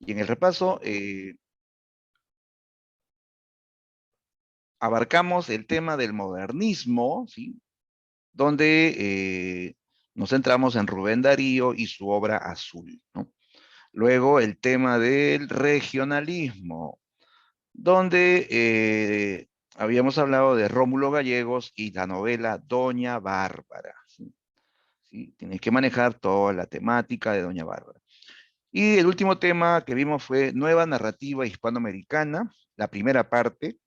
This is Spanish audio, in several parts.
Y en el repaso abarcamos el tema del modernismo, ¿sí? Donde nos centramos en Rubén Darío y su obra Azul, ¿no? Luego el tema del regionalismo, donde habíamos hablado de Rómulo Gallegos y la novela Doña Bárbara. ¿Sí? ¿Sí? Tienes que manejar toda la temática de Doña Bárbara. Y el último tema que vimos fue Nueva Narrativa Hispanoamericana, la primera parte,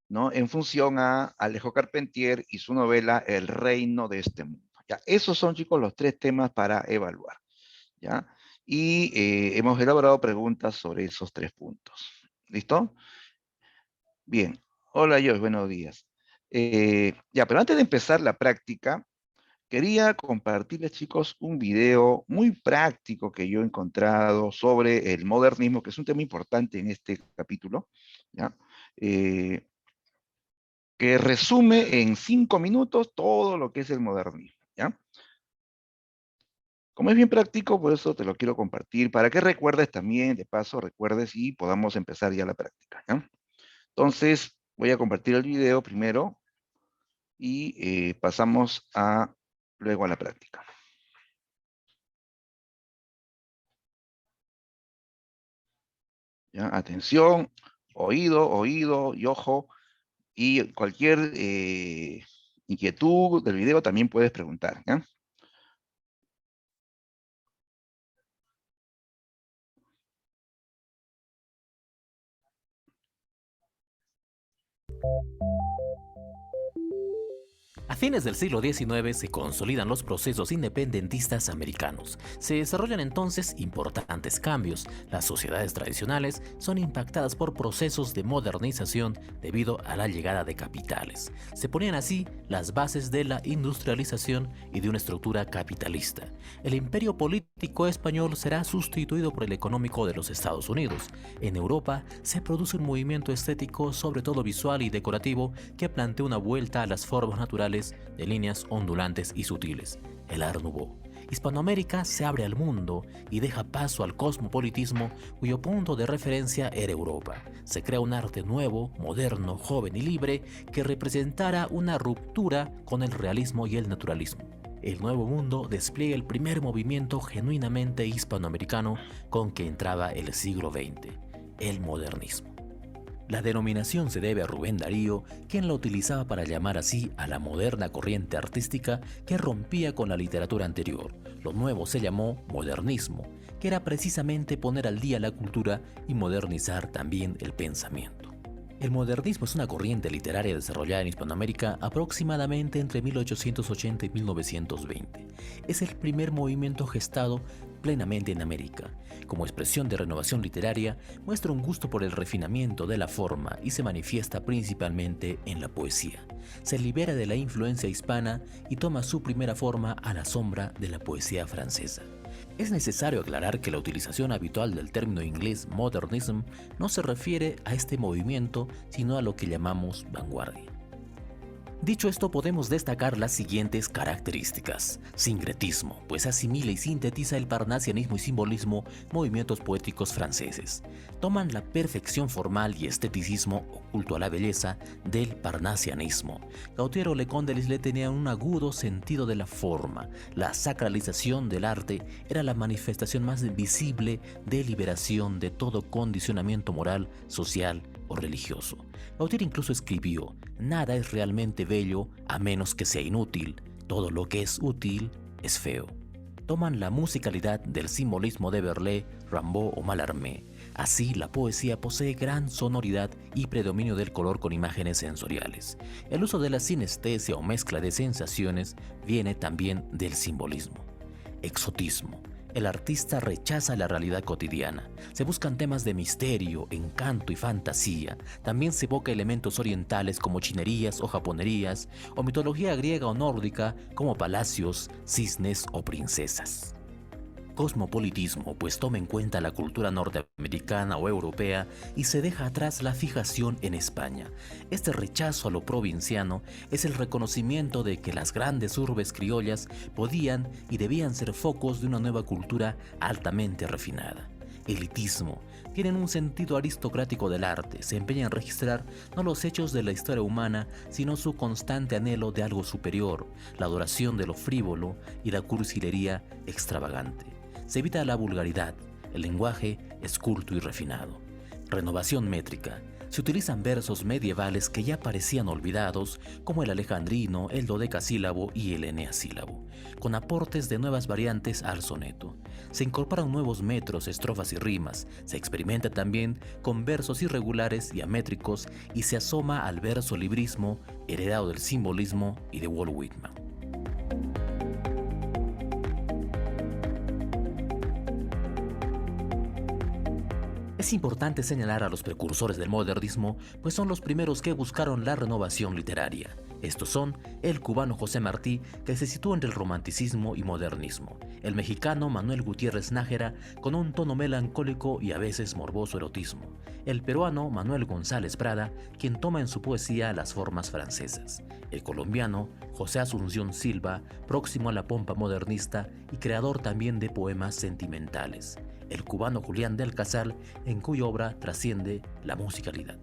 ¿no? En función a Alejo Carpentier y su novela El reino de este mundo. ¿Ya? Esos son, chicos, los tres temas para evaluar. ¿Ya? Y hemos elaborado preguntas sobre esos tres puntos. ¿Listo? Bien. Hola, Josh, buenos días. Ya, pero antes de empezar la práctica, quería compartirles, chicos, un video muy práctico que yo he encontrado sobre el modernismo, que es un tema importante en este capítulo, ¿ya? Eh, que resume en 5 minutos todo lo que es el modernismo, ¿ya? Como es bien práctico, por eso te lo quiero compartir, para que recuerdes también, de paso, recuerdes y podamos empezar ya la práctica, ¿ya? Entonces, voy a compartir el video primero y pasamos luego a la práctica. ¿Ya? Atención, oído, oído y ojo, y cualquier inquietud del video también puedes preguntar, ¿ya? A fines del siglo XIX se consolidan los procesos independentistas americanos. Se desarrollan entonces importantes cambios. Las sociedades tradicionales son impactadas por procesos de modernización debido a la llegada de capitales. Se ponían así las bases de la industrialización y de una estructura capitalista. El imperio político español será sustituido por el económico de los Estados Unidos. En Europa se produce un movimiento estético, sobre todo visual y decorativo, que plantea una vuelta a las formas naturales de líneas ondulantes y sutiles, el Art Nouveau. Hispanoamérica se abre al mundo y deja paso al cosmopolitismo, cuyo punto de referencia era Europa. Se crea un arte nuevo, moderno, joven y libre que representara una ruptura con el realismo y el naturalismo. El Nuevo Mundo despliega el primer movimiento genuinamente hispanoamericano con que entraba el siglo XX, el modernismo. La denominación se debe a Rubén Darío, quien la utilizaba para llamar así a la moderna corriente artística que rompía con la literatura anterior. Lo nuevo se llamó modernismo, que era precisamente poner al día la cultura y modernizar también el pensamiento. El modernismo es una corriente literaria desarrollada en Hispanoamérica aproximadamente entre 1880 y 1920. Es el primer movimiento gestado plenamente en América. Como expresión de renovación literaria, muestra un gusto por el refinamiento de la forma y se manifiesta principalmente en la poesía. Se libera de la influencia hispana y toma su primera forma a la sombra de la poesía francesa. Es necesario aclarar que la utilización habitual del término inglés modernism no se refiere a este movimiento, sino a lo que llamamos vanguardia. Dicho esto, podemos destacar las siguientes características. Sincretismo, pues asimila y sintetiza el parnasianismo y simbolismo, movimientos poéticos franceses. Toman la perfección formal y esteticismo oculto a la belleza del parnasianismo. Gautier o Leconte de Lisle tenían un agudo sentido de la forma. La sacralización del arte era la manifestación más visible de liberación de todo condicionamiento moral, social o religioso. Gautier incluso escribió: nada es realmente bello a menos que sea inútil, todo lo que es útil es feo. Toman la musicalidad del simbolismo de Verlet, Rimbaud o Mallarmé. Así, la poesía posee gran sonoridad y predominio del color con imágenes sensoriales. El uso de la sinestesia o mezcla de sensaciones viene también del simbolismo. Exotismo. El artista rechaza la realidad cotidiana. Se buscan temas de misterio, encanto y fantasía. También se evoca elementos orientales como chinerías o japonerías, o mitología griega o nórdica como palacios, cisnes o princesas. Cosmopolitismo, pues toma en cuenta la cultura norteamericana o europea y se deja atrás la fijación en España. Este rechazo a lo provinciano es el reconocimiento de que las grandes urbes criollas podían y debían ser focos de una nueva cultura altamente refinada. elitismo. Tienen un sentido aristocrático del arte, se empeñan en registrar no los hechos de la historia humana, sino su constante anhelo de algo superior, la adoración de lo frívolo y la cursilería extravagante. Se evita la vulgaridad, el lenguaje es culto y refinado. Renovación métrica. Se utilizan versos medievales que ya parecían olvidados, como el alejandrino, el dodecasílabo y el eneasílabo, con aportes de nuevas variantes al soneto. Se incorporan nuevos metros, estrofas y rimas. Se experimenta también con versos irregulares y amétricos y se asoma al verso librismo, heredado del simbolismo y de Walt Whitman. Es importante señalar a los precursores del modernismo, pues son los primeros que buscaron la renovación literaria. Estos son el cubano José Martí, que se sitúa entre el romanticismo y modernismo, el mexicano Manuel Gutiérrez Nájera, con un tono melancólico y a veces morboso erotismo, el peruano Manuel González Prada, quien toma en su poesía las formas francesas, el colombiano José Asunción Silva, próximo a la pompa modernista y creador también de poemas sentimentales, el cubano Julián del Casal, en cuya obra trasciende la musicalidad.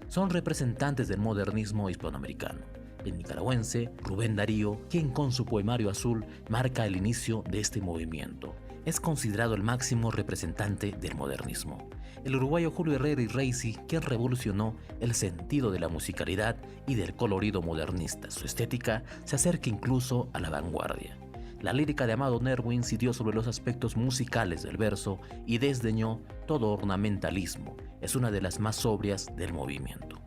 Son representantes del modernismo hispanoamericano. El nicaragüense Rubén Darío, quien con su poemario azul marca el inicio de este movimiento. Es considerado el máximo representante del modernismo. El uruguayo Julio Herrera y Reisi, quien revolucionó el sentido de la musicalidad y del colorido modernista. Su estética se acerca incluso a la vanguardia. La lírica de Amado Nervo incidió sobre los aspectos musicales del verso y desdeñó todo ornamentalismo. Es una de las más sobrias del movimiento.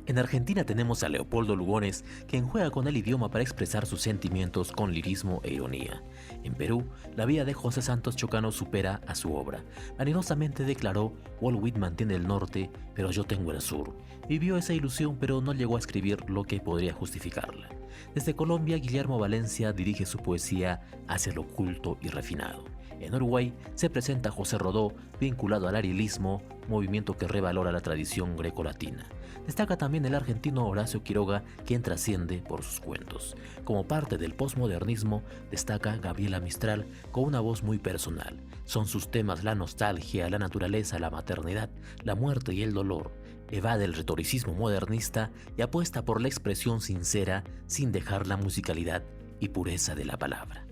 En Argentina tenemos a Leopoldo Lugones, quien juega con el idioma para expresar sus sentimientos con lirismo e ironía. En Perú, la vida de José Santos Chocano supera a su obra. Vanerosamente declaró: Walt Whitman tiene el norte, pero yo tengo el sur. Vivió esa ilusión, pero no llegó a escribir lo que podría justificarla. Desde Colombia, Guillermo Valencia dirige su poesía hacia lo oculto y refinado. En Uruguay se presenta José Rodó, vinculado al arielismo, movimiento que revalora la tradición grecolatina. Destaca también el argentino Horacio Quiroga, quien trasciende por sus cuentos. Como parte del posmodernismo, destaca Gabriela Mistral, con una voz muy personal. Son sus temas la nostalgia, la naturaleza, la maternidad, la muerte y el dolor. Evade el retoricismo modernista y apuesta por la expresión sincera sin dejar la musicalidad y pureza de la palabra.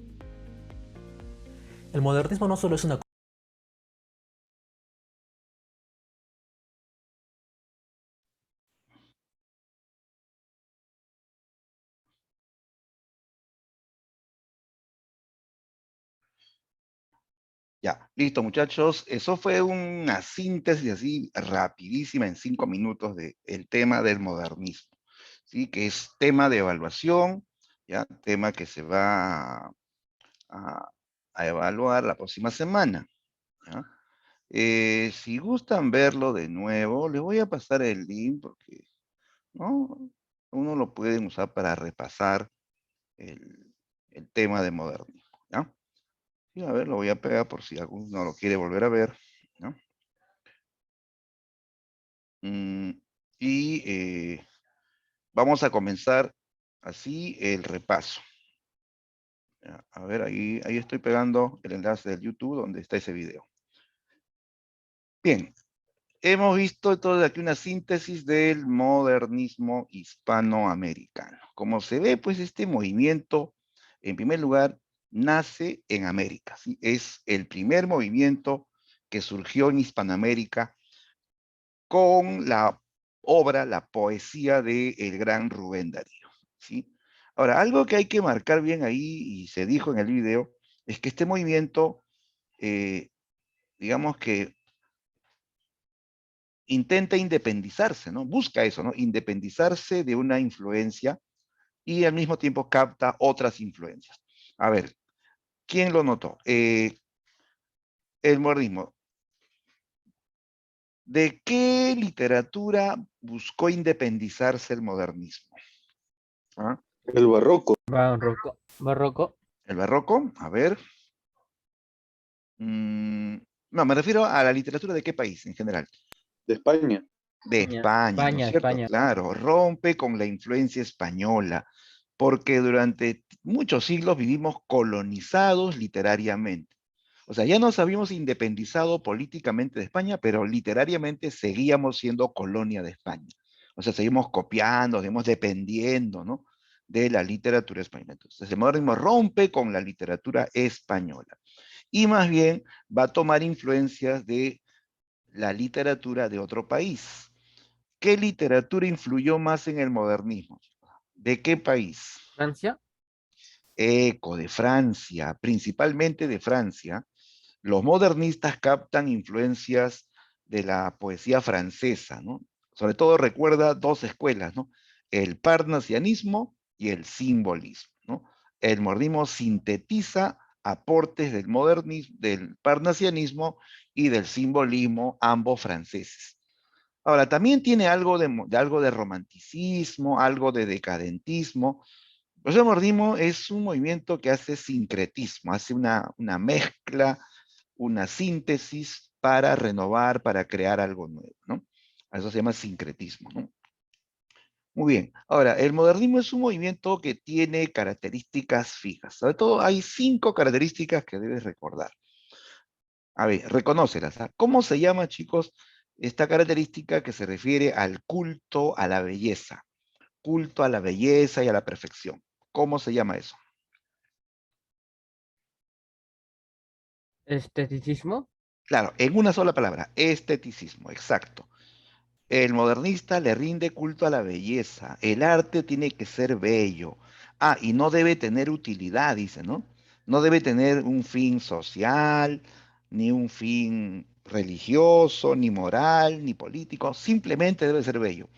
El modernismo no solo es una... Ya, listo muchachos. Eso fue una síntesis así rapidísima en 5 minutos del tema del modernismo, ¿sí? Que es tema de evaluación, ya, tema que se va a, a evaluar la próxima semana, ¿ya? Si gustan verlo de nuevo, les voy a pasar el link porque, ¿no? Uno lo pueden usar para repasar el tema de modernismo, ¿ya? Y a ver, lo voy a pegar por si alguno lo quiere volver a ver, ¿no? Mm, y vamos a comenzar así el repaso. Ya, a ver, ahí estoy pegando el enlace del YouTube donde está ese video. Bien, hemos visto entonces aquí una síntesis del modernismo hispanoamericano. Como se ve, pues este movimiento, en primer lugar, nace en América, ¿sí? Es el primer movimiento que surgió en Hispanoamérica con la obra, la poesía del gran Rubén Darío, ¿sí? Ahora, algo que hay que marcar bien ahí, y se dijo en el video, es que este movimiento, digamos que intenta independizarse, ¿no? Busca eso, ¿no? Independizarse de una influencia y al mismo tiempo capta otras influencias. A ver, ¿quién lo notó? El modernismo. ¿De qué literatura buscó independizarse el modernismo? ¿Ah? El barroco. Barroco. ¿El barroco? A ver. No, me refiero a la literatura de qué país en general. De España. De España, ¿no es cierto? España. Claro, rompe con la influencia española, porque durante muchos siglos vivimos colonizados literariamente. O sea, ya nos habíamos independizado políticamente de España, pero literariamente seguíamos siendo colonia de España. O sea, seguimos copiando, seguimos dependiendo, ¿no? De la literatura española. Entonces, el modernismo rompe con la literatura española y más bien va a tomar influencias de la literatura de otro país. ¿Qué literatura influyó más en el modernismo? ¿De qué país? Francia. Eco, de Francia, principalmente de Francia. Los modernistas captan influencias de la poesía francesa, ¿no? Sobre todo recuerda dos escuelas, ¿no? El parnasianismo y el simbolismo, ¿no? El modernismo sintetiza aportes del modernismo, del parnasianismo y del simbolismo, ambos franceses. Ahora, también tiene algo de romanticismo, algo de decadentismo. Pues el modernismo es un movimiento que hace sincretismo, hace una mezcla, una síntesis para renovar, para crear algo nuevo, ¿no? A eso se llama sincretismo, ¿no? Muy bien. Ahora, el modernismo es un movimiento que tiene características fijas. Sobre todo hay 5 características que debes recordar. A ver, reconócelas. ¿Ah? ¿Cómo se llama, chicos, esta característica que se refiere al culto a la belleza? Culto a la belleza y a la perfección. ¿Cómo se llama eso? Esteticismo. Claro, en una sola palabra, esteticismo, exacto. El modernista le rinde culto a la belleza. El arte tiene que ser bello. Ah, y no debe tener utilidad, dice, ¿no? No debe tener un fin social, ni un fin religioso, ni moral, ni político. Simplemente debe ser bello.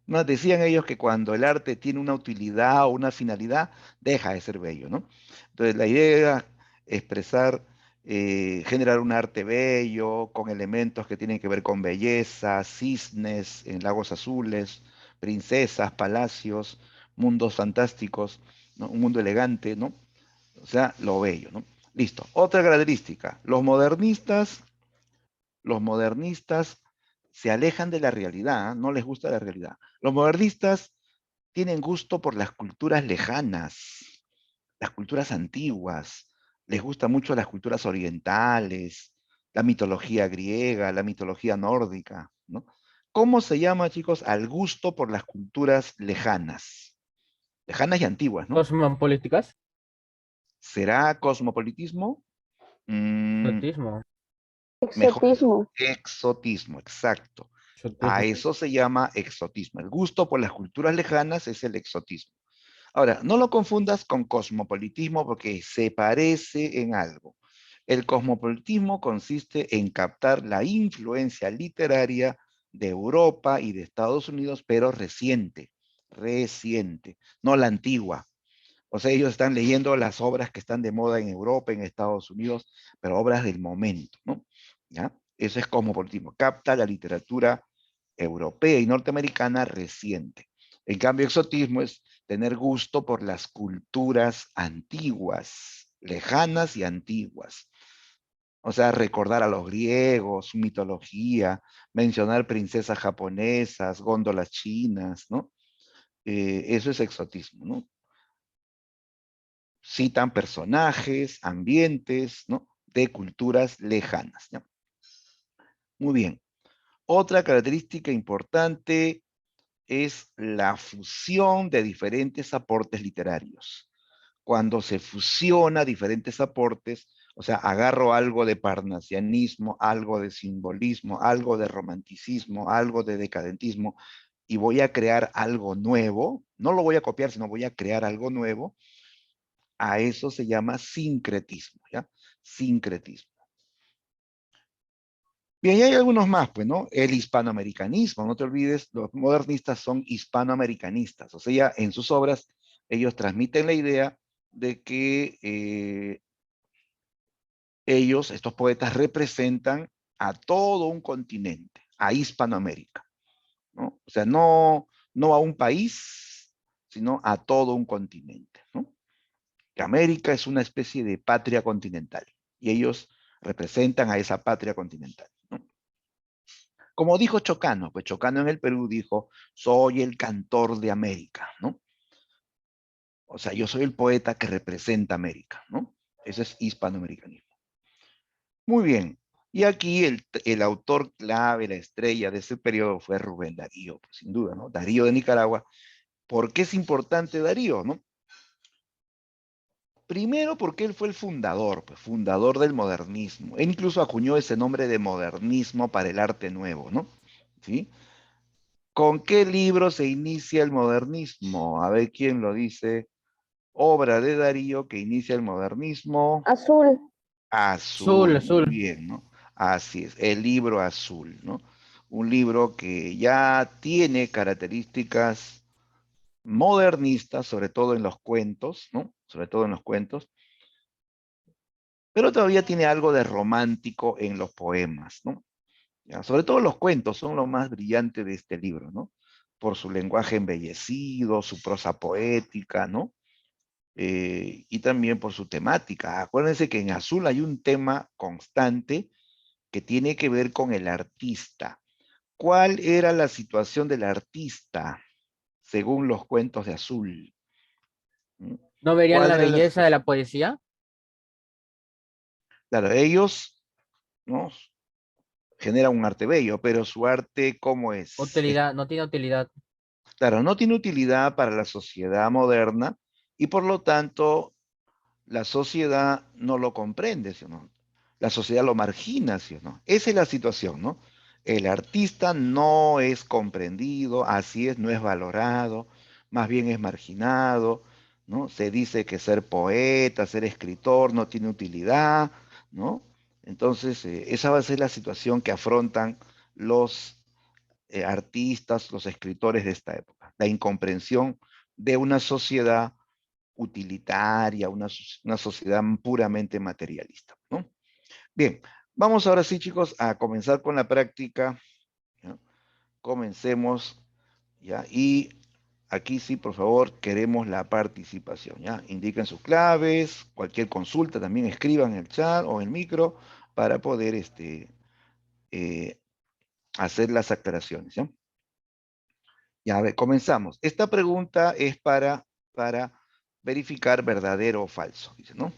Nos decían ellos que cuando el arte tiene una utilidad o una finalidad, deja de ser bello, ¿no? Entonces la idea era expresar, generar un arte bello, con elementos que tienen que ver con belleza, cisnes en lagos azules, princesas, palacios, mundos fantásticos, ¿no? Un mundo elegante, ¿no? O sea, lo bello, ¿no? Listo. Otra característica, los modernistas se alejan de la realidad, ¿eh? No les gusta la realidad. Los modernistas tienen gusto por las culturas lejanas, las culturas antiguas, les gusta mucho las culturas orientales, la mitología griega, la mitología nórdica, ¿no? ¿Cómo se llama, chicos, al gusto por las culturas lejanas? Lejanas y antiguas, ¿no? Cosmopolíticas. ¿Será cosmopolitismo? Mm, Exotismo. Mejor Exotismo. exotismo, exacto. A Exotismo. eso se llama exotismo. El gusto por las culturas lejanas es el exotismo. Ahora, no lo confundas con cosmopolitismo porque se parece en algo. El cosmopolitismo consiste en captar la influencia literaria de Europa y de Estados Unidos, pero reciente, no la antigua. O sea, ellos están leyendo las obras que están de moda en Europa, en Estados Unidos, pero obras del momento, ¿no? ¿Ya? Eso es cosmopolitismo. Capta la literatura europea y norteamericana reciente. En cambio, exotismo es tener gusto por las culturas antiguas, lejanas y antiguas. O sea, recordar a los griegos, su mitología, mencionar princesas japonesas, góndolas chinas, ¿no? Eso es exotismo, ¿no? Citan personajes, ambientes, ¿no? De culturas lejanas, ¿ya? Muy bien. Otra característica importante es la fusión de diferentes aportes literarios. Cuando se fusiona diferentes aportes, o sea, agarro algo de parnasianismo, algo de simbolismo, algo de romanticismo, algo de decadentismo, y voy a crear algo nuevo, no lo voy a copiar, sino voy a crear algo nuevo, a eso se llama sincretismo, ¿ya? Sincretismo. Bien, y hay algunos más, pues, ¿no? El hispanoamericanismo, no te olvides, los modernistas son hispanoamericanistas, o sea, en sus obras ellos transmiten la idea de que ellos, estos poetas, representan a todo un continente, a Hispanoamérica, ¿no? O sea, no a un país, sino a todo un continente, ¿no? Que América es una especie de patria continental y ellos representan a esa patria continental, ¿no? Como dijo Chocano, pues Chocano en el Perú dijo, soy el cantor de América, ¿no? O sea, yo soy el poeta que representa América, ¿no? Eso es hispanoamericanismo. Muy bien. Y aquí el autor clave, la estrella de ese periodo fue Rubén Darío, pues, sin duda, ¿no? Darío de Nicaragua. ¿Por qué es importante Darío, no? Primero porque él fue el fundador, pues, fundador del modernismo. Él incluso acuñó ese nombre de modernismo para el arte nuevo, ¿no? ¿Sí? ¿Con qué libro se inicia el modernismo? A ver quién lo dice. Obra de Darío que inicia el modernismo. Azul. Azul, Azul, muy azul. bien, ¿no? Así es, el libro azul, ¿no? Un libro que ya tiene características modernistas, sobre todo en los cuentos, ¿no? Sobre todo en los cuentos, pero todavía tiene algo de romántico en los poemas, ¿no? Ya, sobre todo los cuentos son lo más brillante de este libro, ¿no? Por su lenguaje embellecido, su prosa poética, ¿no? Y también por su temática. Acuérdense que en Azul hay un tema constante que tiene que ver con el artista. ¿Cuál era la situación del artista según los cuentos de Azul? ¿Mm? ¿No verían ¿Cuál la era la belleza de situación? la poesía? Claro, ellos, ¿no? Generan un arte bello, pero su arte, ¿cómo es? Utilidad, no tiene utilidad. Claro, no tiene utilidad para la sociedad moderna y por lo tanto la sociedad no lo comprende, ¿sí o no? La sociedad lo margina, ¿sí o no? Esa es la situación, ¿no? El artista no es comprendido, así es, no es valorado, más bien es marginado, ¿no? Se dice que ser poeta, ser escritor no tiene utilidad, ¿no? Entonces, esa va a ser la situación que afrontan los artistas, los escritores de esta época, la incomprensión de una sociedad utilitaria, una sociedad puramente materialista, ¿no? Bien, vamos ahora sí, chicos, a comenzar con la práctica, ¿ya? Comencemos, ¿ya? Y aquí sí, por favor, queremos la participación, ¿ya? Indiquen sus claves, cualquier consulta también escriban en el chat o en el micro para poder eh, hacer las aclaraciones, ¿ya? Ya, a ver, comenzamos. Esta pregunta es para verificar verdadero o falso, dice, ¿no?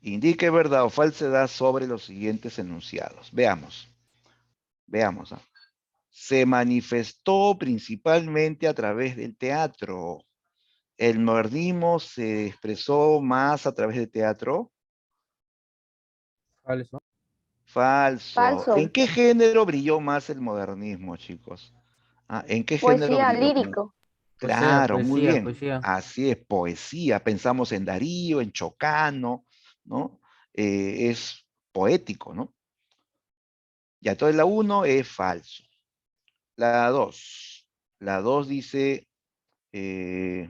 Indique verdad o falsedad sobre los siguientes enunciados. Veamos, veamos. ¿Ah? Se manifestó principalmente a través del teatro. ¿El modernismo se expresó más a través del teatro? Falso. Falso. Falso. ¿En qué género brilló más el modernismo, chicos? Ah, ¿en qué género Poesía, brilló más? lírico. Poesía, Claro, muy poesía, bien. poesía. Así es, poesía. Pensamos en Darío, en Chocano, ¿no? Es poético, ¿no? Ya, entonces la uno es falso. La 2. La 2 dice, eh,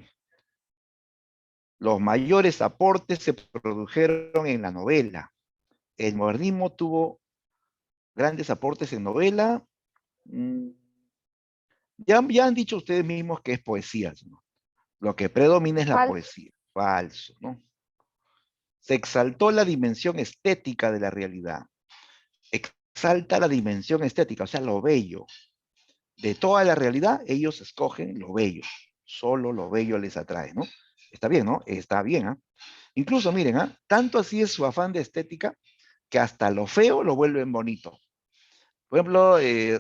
los mayores aportes se produjeron en la novela. El modernismo tuvo grandes aportes en novela. Mm, ya han dicho ustedes mismos que es poesía, ¿no? Lo que predomina es la Falso. poesía. Falso, ¿no? Se exaltó la dimensión estética de la realidad. Exalta la dimensión estética, o sea, lo bello. De toda la realidad, ellos escogen lo bello. Solo lo bello les atrae, ¿no? Está bien, ¿no? Está bien, ¿ah? Incluso, miren, ¿ah? Tanto así es su afán de estética que hasta lo feo lo vuelven bonito. Por ejemplo,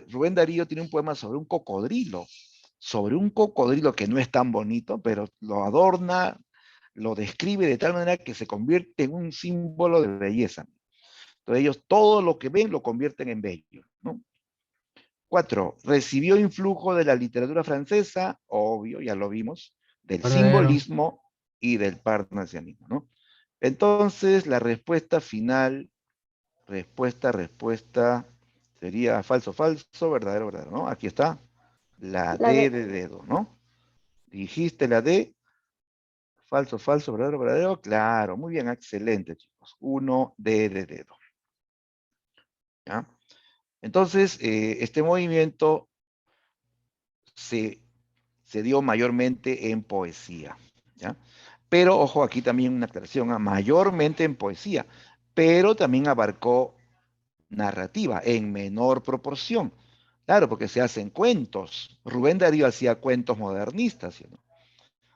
Rubén Darío tiene un poema sobre un cocodrilo que no es tan bonito, pero lo adorna, lo describe de tal manera que se convierte en un símbolo de belleza. Entonces ellos todo lo que ven lo convierten en bello, ¿no? 4. Recibió influjo de la literatura francesa, obvio, ya lo vimos, del Verdadero. simbolismo y del parnasianismo, ¿no? Entonces, la respuesta final, respuesta, sería falso, falso, verdadero, verdadero, ¿no? Aquí está, la La D de de dedo, ¿no? Dijiste la D, falso, falso, verdadero, verdadero, claro, muy bien, excelente, chicos. 1 D de dedo, ¿ya? Entonces, este movimiento se, se dio mayormente en poesía, ¿ya? Pero, ojo, aquí también una aclaración, mayormente en poesía, pero también abarcó narrativa en menor proporción. Claro, porque se hacen cuentos. Rubén Darío hacía cuentos modernistas, ¿sí? ¿No?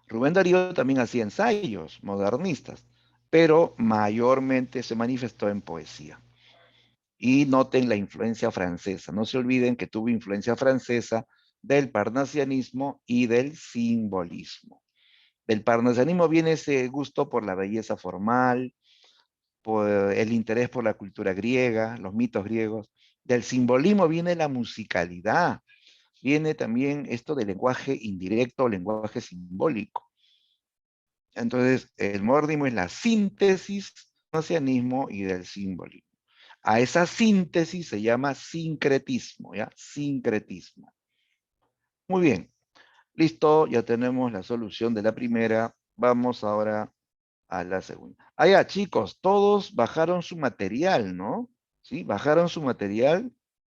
Rubén Darío también hacía ensayos modernistas, pero mayormente se manifestó en poesía. Y noten la influencia francesa. No se olviden que tuvo influencia francesa del parnasianismo y del simbolismo. Del parnasianismo viene ese gusto por la belleza formal, por el interés por la cultura griega, los mitos griegos. Del simbolismo viene la musicalidad, viene también esto del lenguaje indirecto, lenguaje simbólico. Entonces, el modernismo es la síntesis del parnasianismo y del simbolismo. A esa síntesis se llama sincretismo, ¿ya? Sincretismo. Muy bien, listo, ya tenemos la solución de la primera. Vamos ahora a la segunda. Ah, ya, chicos, todos bajaron su material, ¿no? ¿Sí? Bajaron su material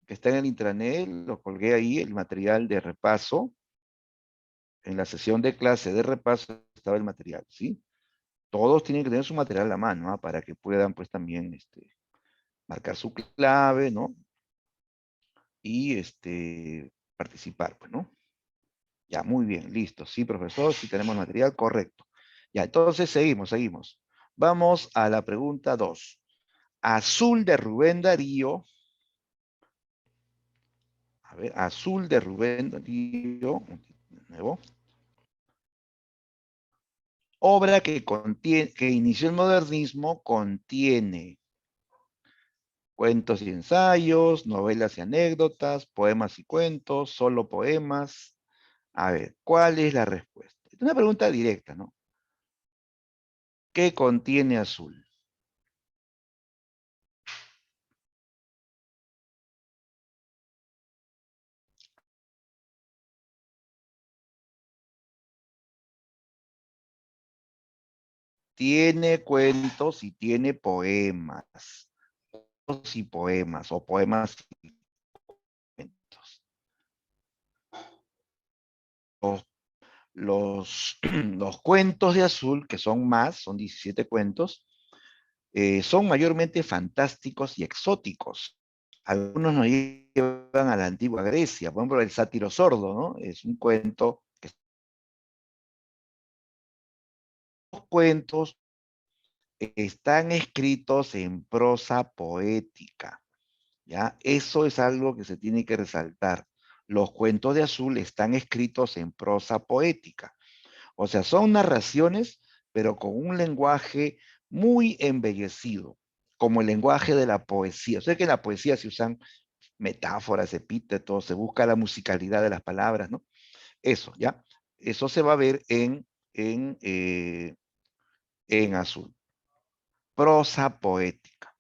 que está en el intranet, lo colgué ahí, el material de repaso. En la sesión de clase de repaso estaba el material, ¿sí? Todos tienen que tener su material a la mano, ¿ah? Para que puedan, pues, también, marcar su clave, ¿no? Y, participar, pues, ¿no? Ya, muy bien, listo. Sí, profesor, sí tenemos material, correcto. Ya, entonces seguimos. Vamos a la pregunta 2. Azul de Rubén Darío. A ver, Azul de Rubén Darío. De nuevo. Obra que inició el modernismo, contiene cuentos y ensayos, novelas y anécdotas, poemas y cuentos, solo poemas. A ver, ¿cuál es la respuesta? Es una pregunta directa, ¿no? ¿Qué contiene Azul? Tiene cuentos y tiene poemas. Cuentos y poemas, o poemas y cuentos. Los cuentos de Azul, que son más, son 17 cuentos, son mayormente fantásticos y exóticos. Algunos nos llevan a la antigua Grecia, por ejemplo, el sátiro sordo, ¿no? Es un cuento que los cuentos están escritos en prosa poética, ¿ya? Eso es algo que se tiene que resaltar. Los cuentos de Azul están escritos en prosa poética. O sea, son narraciones, pero con un lenguaje muy embellecido, como el lenguaje de la poesía. O sea que en la poesía se usan metáforas, epítetos, se busca la musicalidad de las palabras, ¿no? Eso, ¿ya? Eso se va a ver en, eh, en Azul. Prosa poética.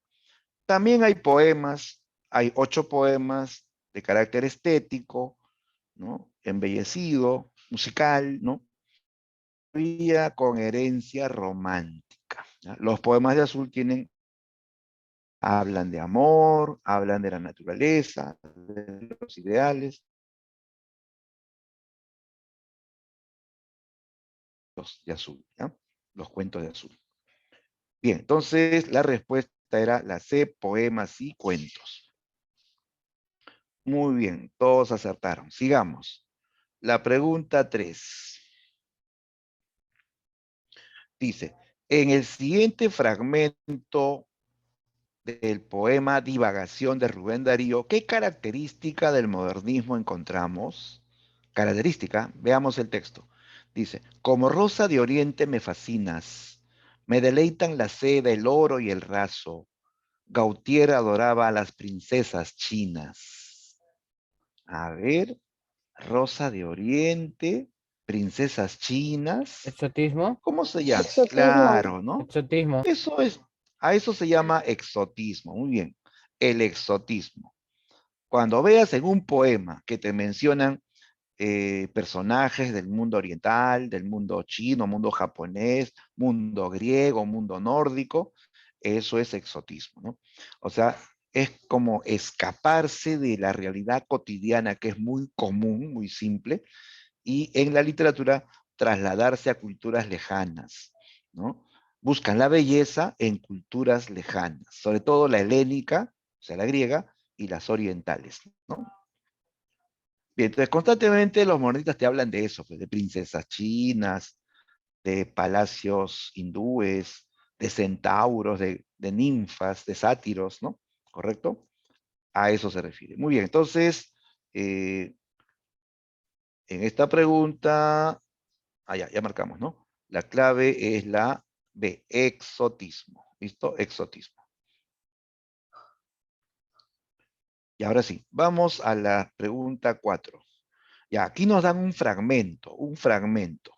También hay poemas, hay 8 poemas de carácter estético, ¿no? Embellecido, musical, ¿no? Con herencia romántica, ¿ya? Los poemas de Azul hablan de amor, hablan de la naturaleza, de los ideales, los de Azul, ¿ya? Los cuentos de Azul. Bien, entonces la respuesta era la C, poemas y cuentos. Muy bien, todos acertaron. Sigamos. La pregunta 3. Dice, en el siguiente fragmento del poema Divagación de Rubén Darío, ¿qué característica del modernismo encontramos? Característica, veamos el texto. Dice, como rosa de oriente me fascinas, me deleitan la seda, el oro y el raso. Gautier adoraba a las princesas chinas. A ver, rosa de oriente, princesas chinas. Exotismo. ¿Cómo se llama? Exotismo. Claro, ¿no? Exotismo. Eso es, a eso se llama exotismo. Muy bien, el exotismo. Cuando veas en un poema que te mencionan personajes del mundo oriental, del mundo chino, mundo japonés, mundo griego, mundo nórdico, eso es exotismo, ¿no? O sea, es como escaparse de la realidad cotidiana que es muy común, muy simple, y en la literatura trasladarse a culturas lejanas, ¿no? Buscan la belleza en culturas lejanas, sobre todo la helénica, o sea, la griega, y las orientales, ¿no? Bien, entonces constantemente los modernistas te hablan de eso, pues, de princesas chinas, de palacios hindúes, de centauros, de ninfas, de sátiros, ¿no? ¿correcto? A eso se refiere. Muy bien, entonces, en esta pregunta, ya marcamos, ¿no? La clave es la B, exotismo. ¿Listo? Exotismo. Y ahora sí, vamos a la pregunta 4. Ya, aquí nos dan un fragmento, un fragmento.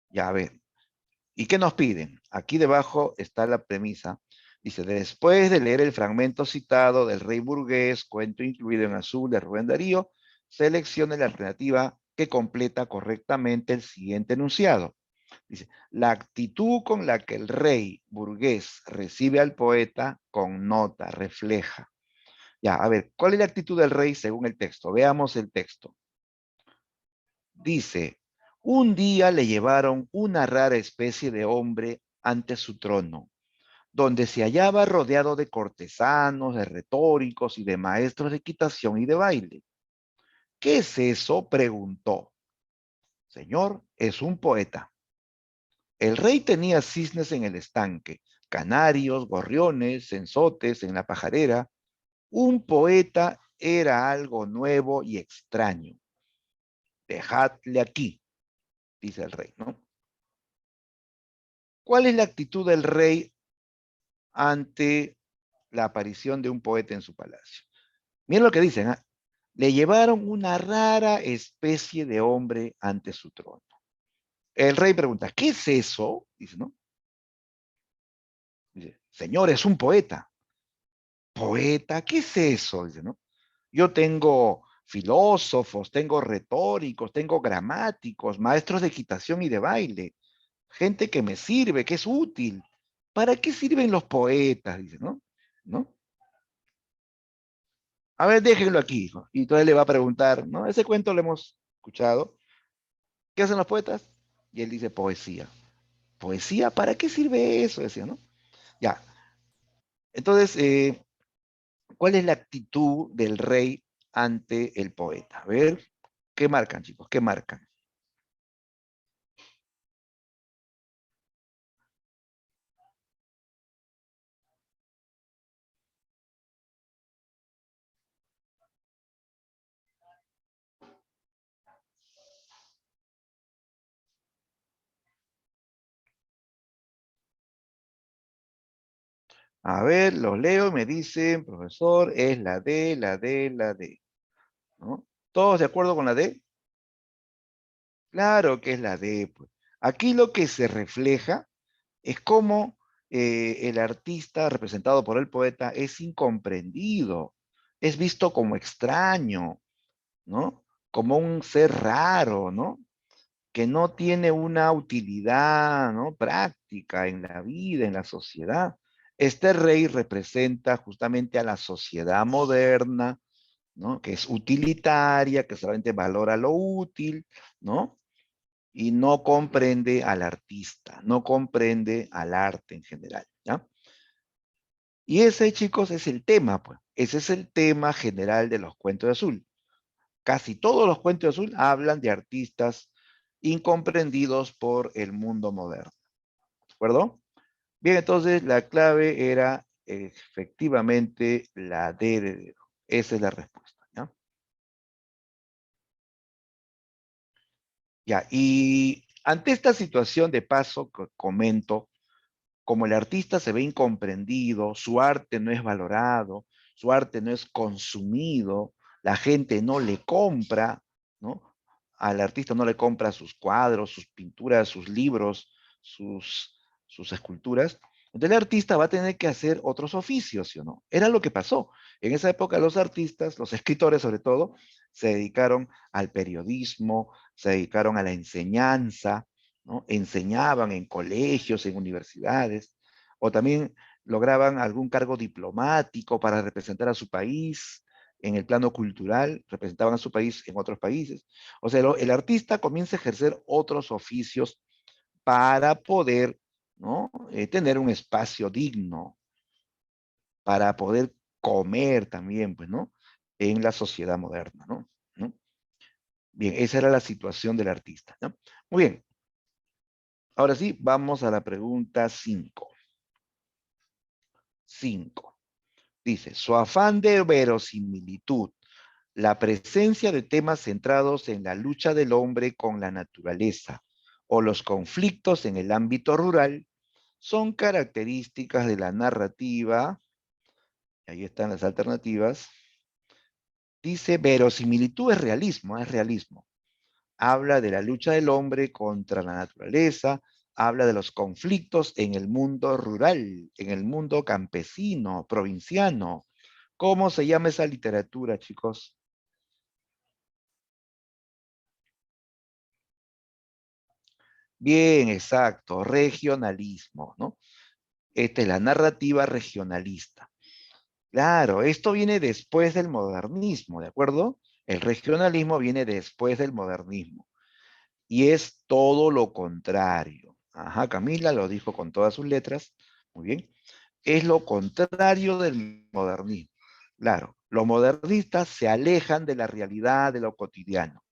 Ya, a ver. ¿Y qué nos piden? Aquí debajo está la premisa. Dice, después de leer el fragmento citado del Rey Burgués, cuento incluido en azul de Rubén Darío, seleccione la alternativa que completa correctamente el siguiente enunciado. Dice, la actitud con la que el rey burgués recibe al poeta connota, refleja. Ya, a ver, ¿cuál es la actitud del rey según el texto? Veamos el texto. Dice, un día le llevaron una rara especie de hombre ante su trono, donde se hallaba rodeado de cortesanos, de retóricos y de maestros de equitación y de baile. ¿Qué es eso? Preguntó. Señor, es un poeta. El rey tenía cisnes en el estanque, canarios, gorriones, censotes en la pajarera. Un poeta era algo nuevo y extraño. Dejadle aquí, dice el rey, ¿no? ¿Cuál es la actitud del rey ante la aparición de un poeta en su palacio? Miren lo que dicen, ¿ah? Le llevaron una rara especie de hombre ante su trono. El rey pregunta, ¿qué es eso? Dice, ¿no? Dice, señor, es un poeta. ¿Poeta? ¿Qué es eso? Dice, ¿no? Yo tengo filósofos, tengo retóricos, tengo gramáticos, maestros de equitación y de baile, gente que me sirve, que es útil. ¿Para qué sirven los poetas? Dice, ¿no? ¿No? A ver, déjenlo aquí, hijo. Y entonces le va a preguntar, ¿no? Ese cuento lo hemos escuchado. ¿Qué hacen los poetas? Y él dice, poesía. ¿Poesía? ¿Para qué sirve eso? Decía, ¿no? Ya. Entonces, ¿cuál es la actitud del rey ante el poeta? A ver, ¿qué marcan, chicos? ¿Qué marcan? A ver, los leo y me dicen, profesor, es la D, la D, la D. ¿No? ¿Todos de acuerdo con la D? Claro que es la D, pues. Aquí lo que se refleja es cómo el artista representado por el poeta es incomprendido, es visto como extraño, ¿no? Como un ser raro, ¿no? Que no tiene una utilidad, ¿no? Práctica en la vida, en la sociedad. Este rey representa justamente a la sociedad moderna, ¿no? Que es utilitaria, que solamente valora lo útil, ¿no? Y no comprende al artista, no comprende al arte en general, ¿ya? Y ese, chicos, es el tema, pues. Ese es el tema general de los cuentos de azul. Casi todos los cuentos de azul hablan de artistas incomprendidos por el mundo moderno. ¿De acuerdo? Bien, entonces la clave era efectivamente la D de dedo. Esa es la respuesta, ¿ya? Ya, y ante esta situación de paso, comento, como el artista se ve incomprendido, su arte no es valorado, su arte no es consumido, la gente no le compra, ¿no? Al artista no le compra sus cuadros, sus pinturas, sus libros, sus esculturas. Entonces el artista va a tener que hacer otros oficios, ¿sí o no? Era lo que pasó. En esa época los artistas, los escritores sobre todo, se dedicaron al periodismo, se dedicaron a la enseñanza, ¿no? Enseñaban en colegios, en universidades, o también lograban algún cargo diplomático para representar a su país en el plano cultural, representaban a su país en otros países. O sea, el artista comienza a ejercer otros oficios para poder, ¿no? Tener un espacio digno, para poder comer también, pues, ¿no? En la sociedad moderna, ¿no? ¿No? Bien, esa era la situación del artista, ¿no? Muy bien. Ahora sí, vamos a la pregunta 5. 5. Dice, su afán de verosimilitud, la presencia de temas centrados en la lucha del hombre con la naturaleza o los conflictos en el ámbito rural son características de la narrativa, y ahí están las alternativas. Dice, verosimilitud es realismo, es realismo. Habla de la lucha del hombre contra la naturaleza, habla de los conflictos en el mundo rural, en el mundo campesino, provinciano. ¿Cómo se llama esa literatura, chicos? Bien, exacto, regionalismo, ¿no? Esta es la narrativa regionalista. Claro, esto viene después del modernismo, ¿de acuerdo? El regionalismo viene después del modernismo. Y es todo lo contrario. Ajá, Camila lo dijo con todas sus letras. Muy bien. Es lo contrario del modernismo. Claro, los modernistas se alejan de la realidad de lo cotidiano.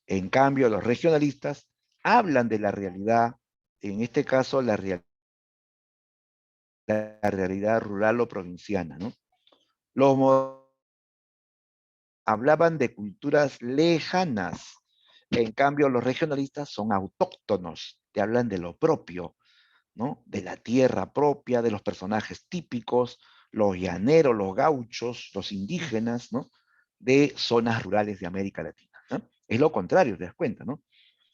En cambio, los regionalistas hablan de la realidad, en este caso la realidad rural o provinciana, ¿no? Los hablaban de culturas lejanas. En cambio, los regionalistas son autóctonos, te hablan de lo propio, ¿no? De la tierra propia, de los personajes típicos, los llaneros, los gauchos, los indígenas, ¿no? De zonas rurales de América Latina, ¿no? Es lo contrario, te das cuenta, ¿no?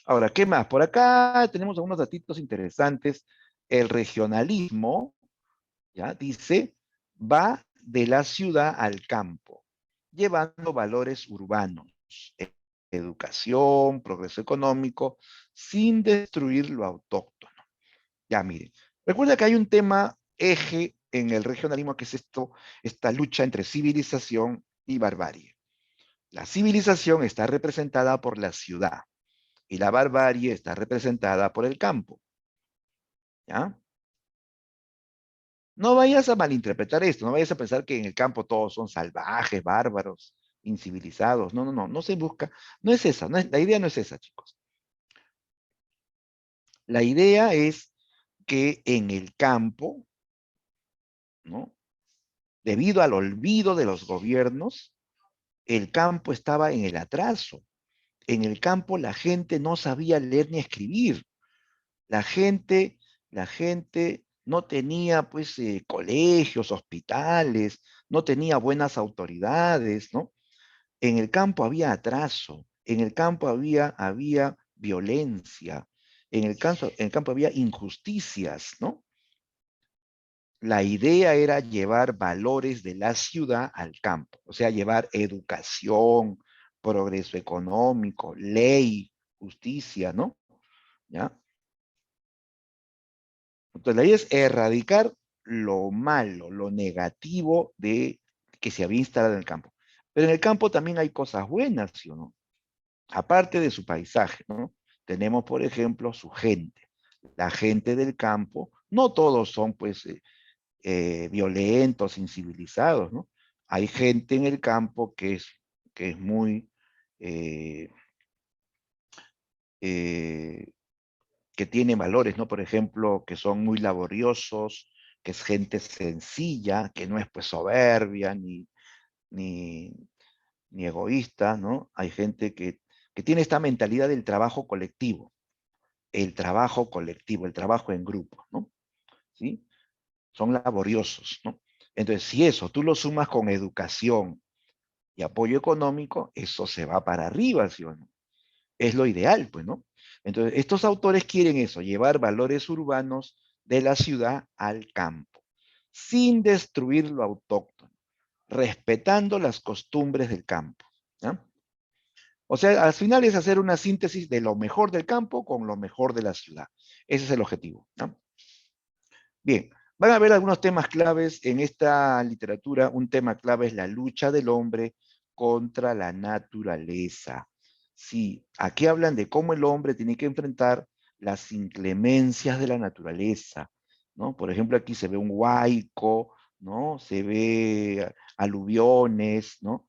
Ahora, ¿qué más? Por acá tenemos algunos datitos interesantes. El regionalismo, ¿ya? Dice, va de la ciudad al campo, llevando valores urbanos, educación, progreso económico, sin destruir lo autóctono. Ya, miren, recuerda que hay un tema eje en el regionalismo que es esta lucha entre civilización y barbarie. La civilización está representada por la ciudad y la barbarie está representada por el campo, ¿ya? No vayas a malinterpretar esto, no vayas a pensar que en el campo todos son salvajes, bárbaros, incivilizados. No, no, no, no se busca, no es esa, la idea no es esa, chicos. La idea es que en el campo, ¿no? Debido al olvido de los gobiernos, el campo estaba en el atraso. En el campo la gente no sabía leer ni escribir. La gente, la gente no tenía pues colegios, hospitales, no tenía buenas autoridades, ¿no? En el campo había atraso, en el campo había violencia, en el campo había injusticias, ¿no? La idea era llevar valores de la ciudad al campo, o sea, llevar educación, progreso económico, ley, justicia, ¿no? ¿Ya? Entonces, la idea es erradicar lo malo, lo negativo de que se había instalado en el campo. Pero en el campo también hay cosas buenas, ¿sí o no? Aparte de su paisaje, ¿no? Tenemos, por ejemplo, su gente. La gente del campo, no todos son, pues, violentos, incivilizados, ¿no? Hay gente en el campo que es muy, eh, eh, que tiene valores, ¿no? Por ejemplo, que son muy laboriosos, que es gente sencilla, que no es pues soberbia ni, ni egoísta, ¿no? Hay gente que tiene esta mentalidad del trabajo colectivo, el trabajo en grupo, ¿no? ¿Sí? Son laboriosos, ¿no? Entonces, si eso tú lo sumas con educación y apoyo económico, eso se va para arriba, ¿sí o no? Es lo ideal, pues, ¿no? Entonces, estos autores quieren eso, llevar valores urbanos de la ciudad al campo, sin destruir lo autóctono, respetando las costumbres del campo, ¿ya? O sea, al final es hacer una síntesis de lo mejor del campo con lo mejor de la ciudad. Ese es el objetivo, ¿no? Bien, van a haber algunos temas claves en esta literatura. Un tema clave es la lucha del hombre contra la naturaleza. Sí, aquí hablan de cómo el hombre tiene que enfrentar las inclemencias de la naturaleza, ¿no? Por ejemplo, aquí se ve un huaico, ¿no? Se ve aluviones, ¿no?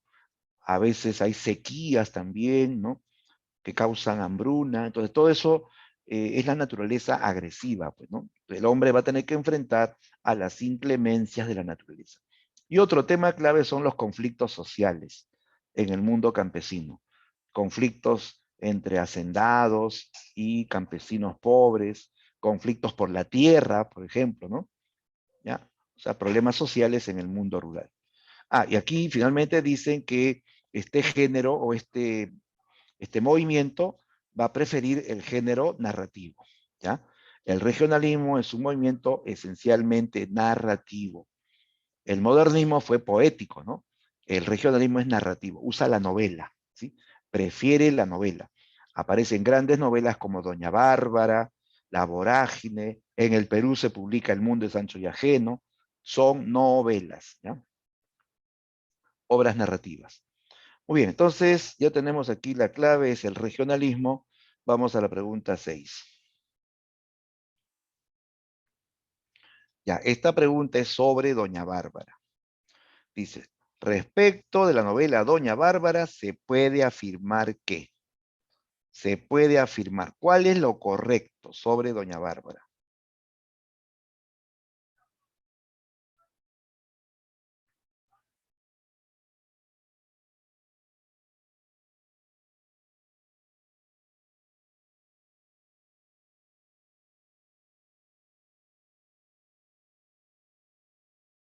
A veces hay sequías también, ¿no? Que causan hambruna. Entonces, todo eso es la naturaleza agresiva, pues, ¿no? El hombre va a tener que enfrentar a las inclemencias de la naturaleza. Y otro tema clave son los conflictos sociales en el mundo campesino. Conflictos entre hacendados y campesinos pobres, conflictos por la tierra, por ejemplo, ¿no? ¿Ya? O sea, problemas sociales en el mundo rural. Ah, y aquí finalmente dicen que este género o este movimiento va a preferir el género narrativo, ¿ya? El regionalismo es un movimiento esencialmente narrativo. El modernismo fue poético, ¿no? El regionalismo es narrativo, usa la novela, ¿sí? Prefiere la novela. Aparecen grandes novelas como Doña Bárbara, La Vorágine, en el Perú se publica El Mundo de Sancho y Ajeno, son novelas, ¿ya? Obras narrativas. Muy bien, entonces ya tenemos aquí la clave, es el regionalismo. Vamos a la pregunta 6. Ya, esta pregunta es sobre Doña Bárbara. Dice, respecto de la novela Doña Bárbara, se puede afirmar que. Se puede afirmar. ¿Cuál es lo correcto sobre Doña Bárbara?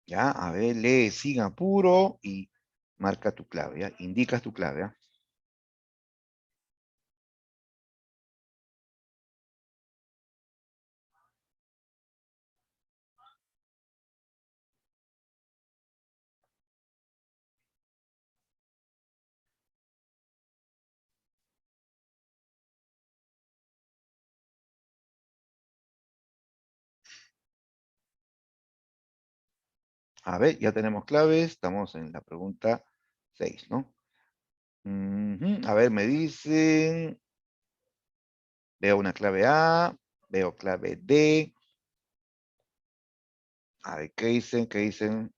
Ya, a ver, lee sin apuro y marca tu clave, ¿ya? Indicas tu clave, ¿ya? A ver, ya tenemos claves, estamos en la pregunta 6, ¿no? A ver, me dicen, veo una clave A, veo clave D. A ver, ¿qué dicen? ¿Qué dicen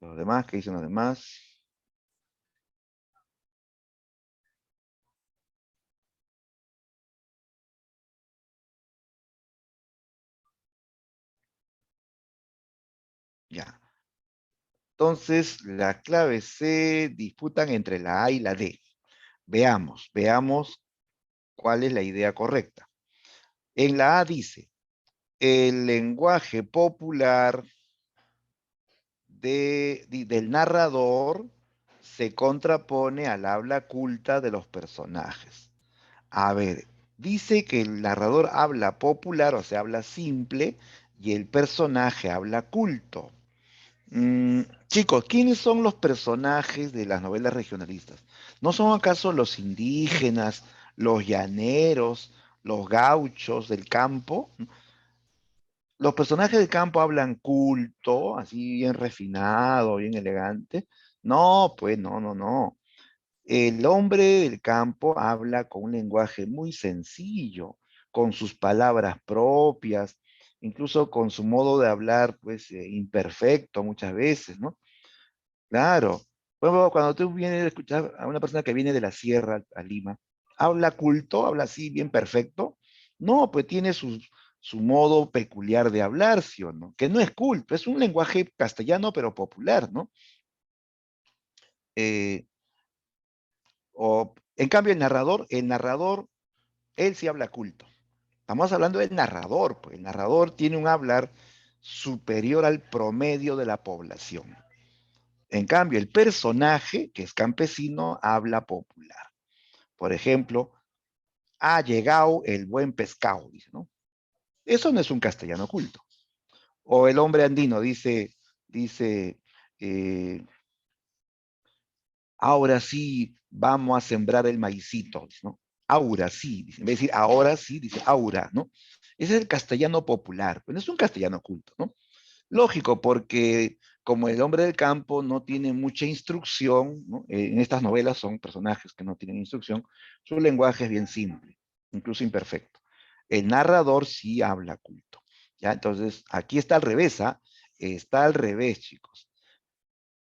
los demás? ¿Qué dicen los demás? Ya. Entonces, las claves se disputan entre la A y la D. Veamos cuál es la idea correcta. En la A dice, el lenguaje popular del narrador se contrapone al habla culta de los personajes. A ver, dice que el narrador habla popular, o sea, habla simple, y el personaje habla culto. Chicos, ¿quiénes son los personajes de las novelas regionalistas? ¿No son acaso los indígenas, los llaneros, los gauchos del campo? Los personajes del campo hablan culto, así bien refinado, bien elegante. No, pues no, no, no. El hombre del campo habla con un lenguaje muy sencillo, con sus palabras propias, incluso con su modo de hablar, pues, imperfecto muchas veces, ¿no? Claro. Por ejemplo, cuando tú vienes a escuchar a una persona que viene de la sierra a Lima, ¿habla culto? ¿Habla así bien perfecto? No, pues tiene su modo peculiar de hablar, ¿sí o no? Que no es culto, es un lenguaje castellano, pero popular, ¿no? Eh, en cambio, el narrador, él sí habla culto. Estamos hablando del narrador, pues el narrador tiene un hablar superior al promedio de la población. En cambio, el personaje, que es campesino, habla popular. Por ejemplo, ha llegado el buen pescado, dice, ¿no? Eso no es un castellano culto. O el hombre andino dice, eh, ahora sí vamos a sembrar el maicito, ¿no? Ahora sí, dice, en vez de decir ahora sí, dice ahora, ¿no? Ese es el castellano popular, pero no es un castellano culto, ¿no? Lógico, porque como el hombre del campo no tiene mucha instrucción, ¿no? En estas novelas son personajes que no tienen instrucción, su lenguaje es bien simple, incluso imperfecto. El narrador sí habla culto, ¿ya? Entonces, aquí está al revés, ¿ah? Está al revés, chicos.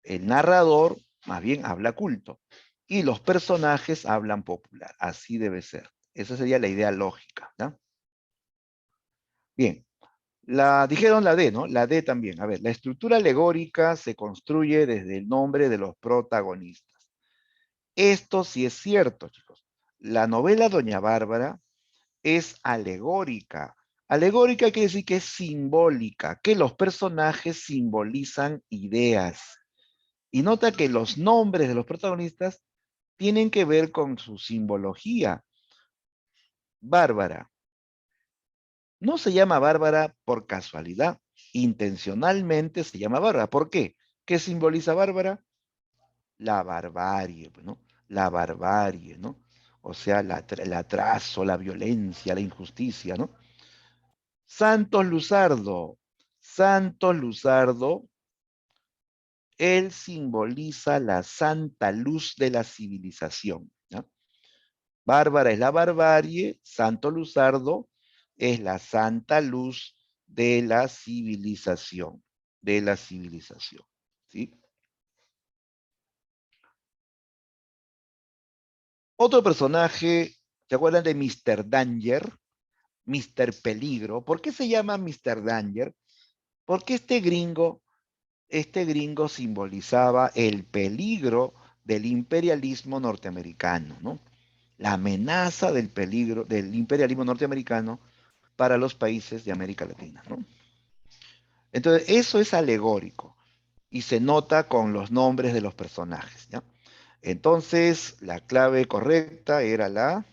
El narrador más bien habla culto y los personajes hablan popular, así debe ser. Esa sería la idea lógica, ¿no? Bien. Dijeron la D, ¿no? La D también. A ver, la estructura alegórica se construye desde el nombre de los protagonistas. Esto sí es cierto, chicos. La novela Doña Bárbara es alegórica. Alegórica quiere decir que es simbólica, que los personajes simbolizan ideas. Y nota que los nombres de los protagonistas tienen que ver con su simbología. Bárbara. No se llama Bárbara por casualidad. Intencionalmente se llama Bárbara. ¿Por qué? ¿Qué simboliza Bárbara? La barbarie, ¿no? La barbarie, ¿no? O sea, el atraso, la violencia, la injusticia, ¿no? Santos Luzardo. Santos Luzardo, él simboliza la santa luz de la civilización, ¿no? Bárbara es la barbarie, Santo Luzardo es la santa luz de la civilización, ¿sí? Otro personaje, ¿se acuerdan de Mr. Danger? Mr. Peligro. ¿Por qué se llama Mr. Danger? Porque este gringo simbolizaba el peligro del imperialismo norteamericano, ¿no? La amenaza del peligro del imperialismo norteamericano para los países de América Latina, ¿no? Entonces, eso es alegórico y se nota con los nombres de los personajes, ¿ya? Entonces, la clave correcta era la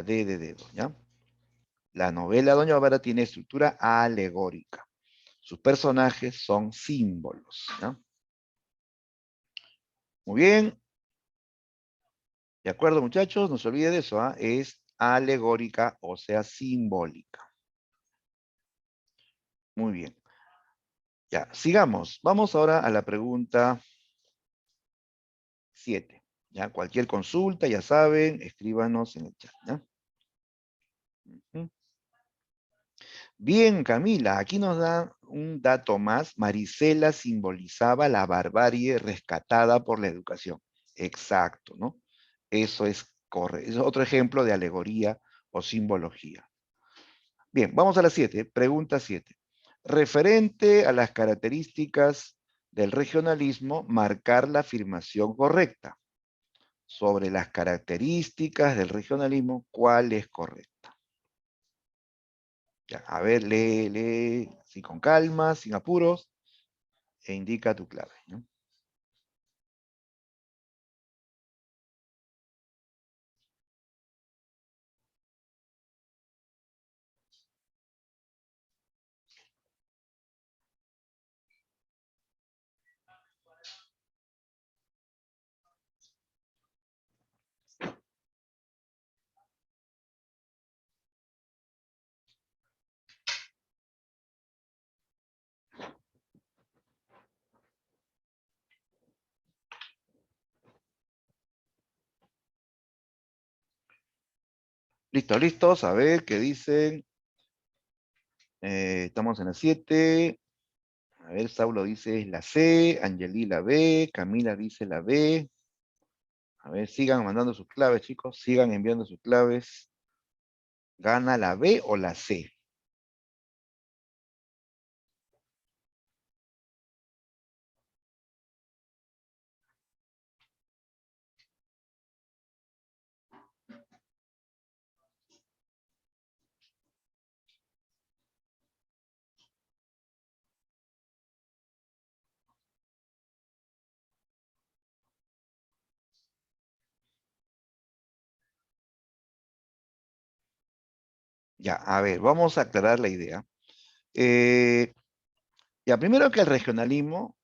D de dedo, ¿ya? La novela Doña Bárbara tiene estructura alegórica. Sus personajes son símbolos, ¿ya? Muy bien. De acuerdo, muchachos, no se olvide de eso, ¿ah? Es alegórica, o sea, simbólica. Muy bien. Ya, sigamos. Vamos ahora a la pregunta 7. Ya, cualquier consulta, ya saben, escríbanos en el chat, ¿ya? Bien, Camila, aquí nos da un dato más. Marisela simbolizaba la barbarie rescatada por la educación. Exacto, ¿no? Eso es correcto. Es otro ejemplo de alegoría o simbología. Bien, vamos a la 7. Pregunta 7. Referente a las características del regionalismo, marcar la afirmación correcta. Sobre las características del regionalismo, ¿cuál es correcta? Ya, a ver, lee, sí, con calma, sin apuros, e indica tu clave, ¿no? Listo, listos, a ver qué dicen. Estamos en la 7. A ver, Saulo dice la C, Angeli la B, Camila dice la B. A ver, sigan mandando sus claves, chicos, sigan enviando sus claves. ¿Gana la B o la C? Ya, a ver, vamos a aclarar la idea. Ya, primero que el regionalismo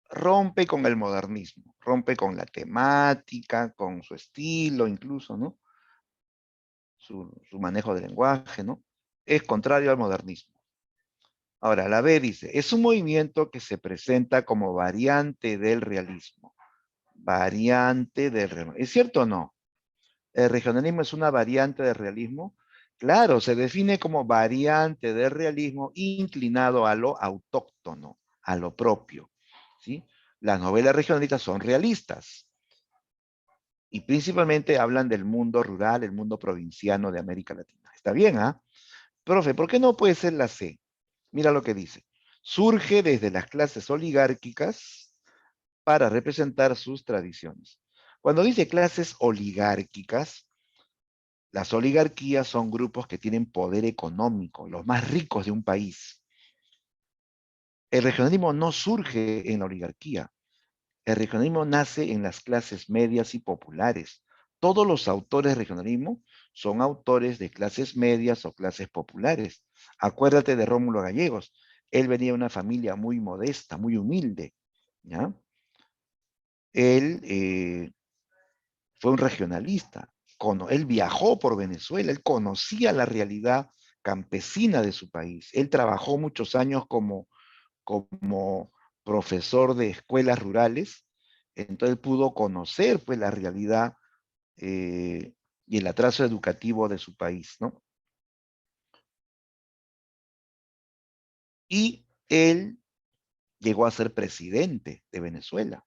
rompe con el modernismo, rompe con la temática, con su estilo incluso, ¿no? Su manejo del lenguaje, ¿no? Es contrario al modernismo. Ahora, la B dice, es un movimiento que se presenta como variante del realismo. Variante del realismo. ¿Es cierto o no? ¿El regionalismo es una variante del realismo? Claro, se define como variante del realismo inclinado a lo autóctono, a lo propio, ¿sí? Las novelas regionalistas son realistas. Y principalmente hablan del mundo rural, el mundo provinciano de América Latina. ¿Está bien, ah? Profe, ¿por qué no puede ser la C? Mira lo que dice. Surge desde las clases oligárquicas para representar sus tradiciones. Cuando dice clases oligárquicas, las oligarquías son grupos que tienen poder económico, los más ricos de un país. El regionalismo no surge en la oligarquía. El regionalismo nace en las clases medias y populares. Todos los autores de regionalismo son autores de clases medias o clases populares. Acuérdate de Rómulo Gallegos. Él venía de una familia muy modesta, muy humilde. ¿Ya? Él fue un regionalista. Él viajó por Venezuela, él conocía la realidad campesina de su país. Él trabajó muchos años como profesor de escuelas rurales, entonces pudo conocer pues la realidad y el atraso educativo de su país, ¿no? Y él llegó a ser presidente de Venezuela.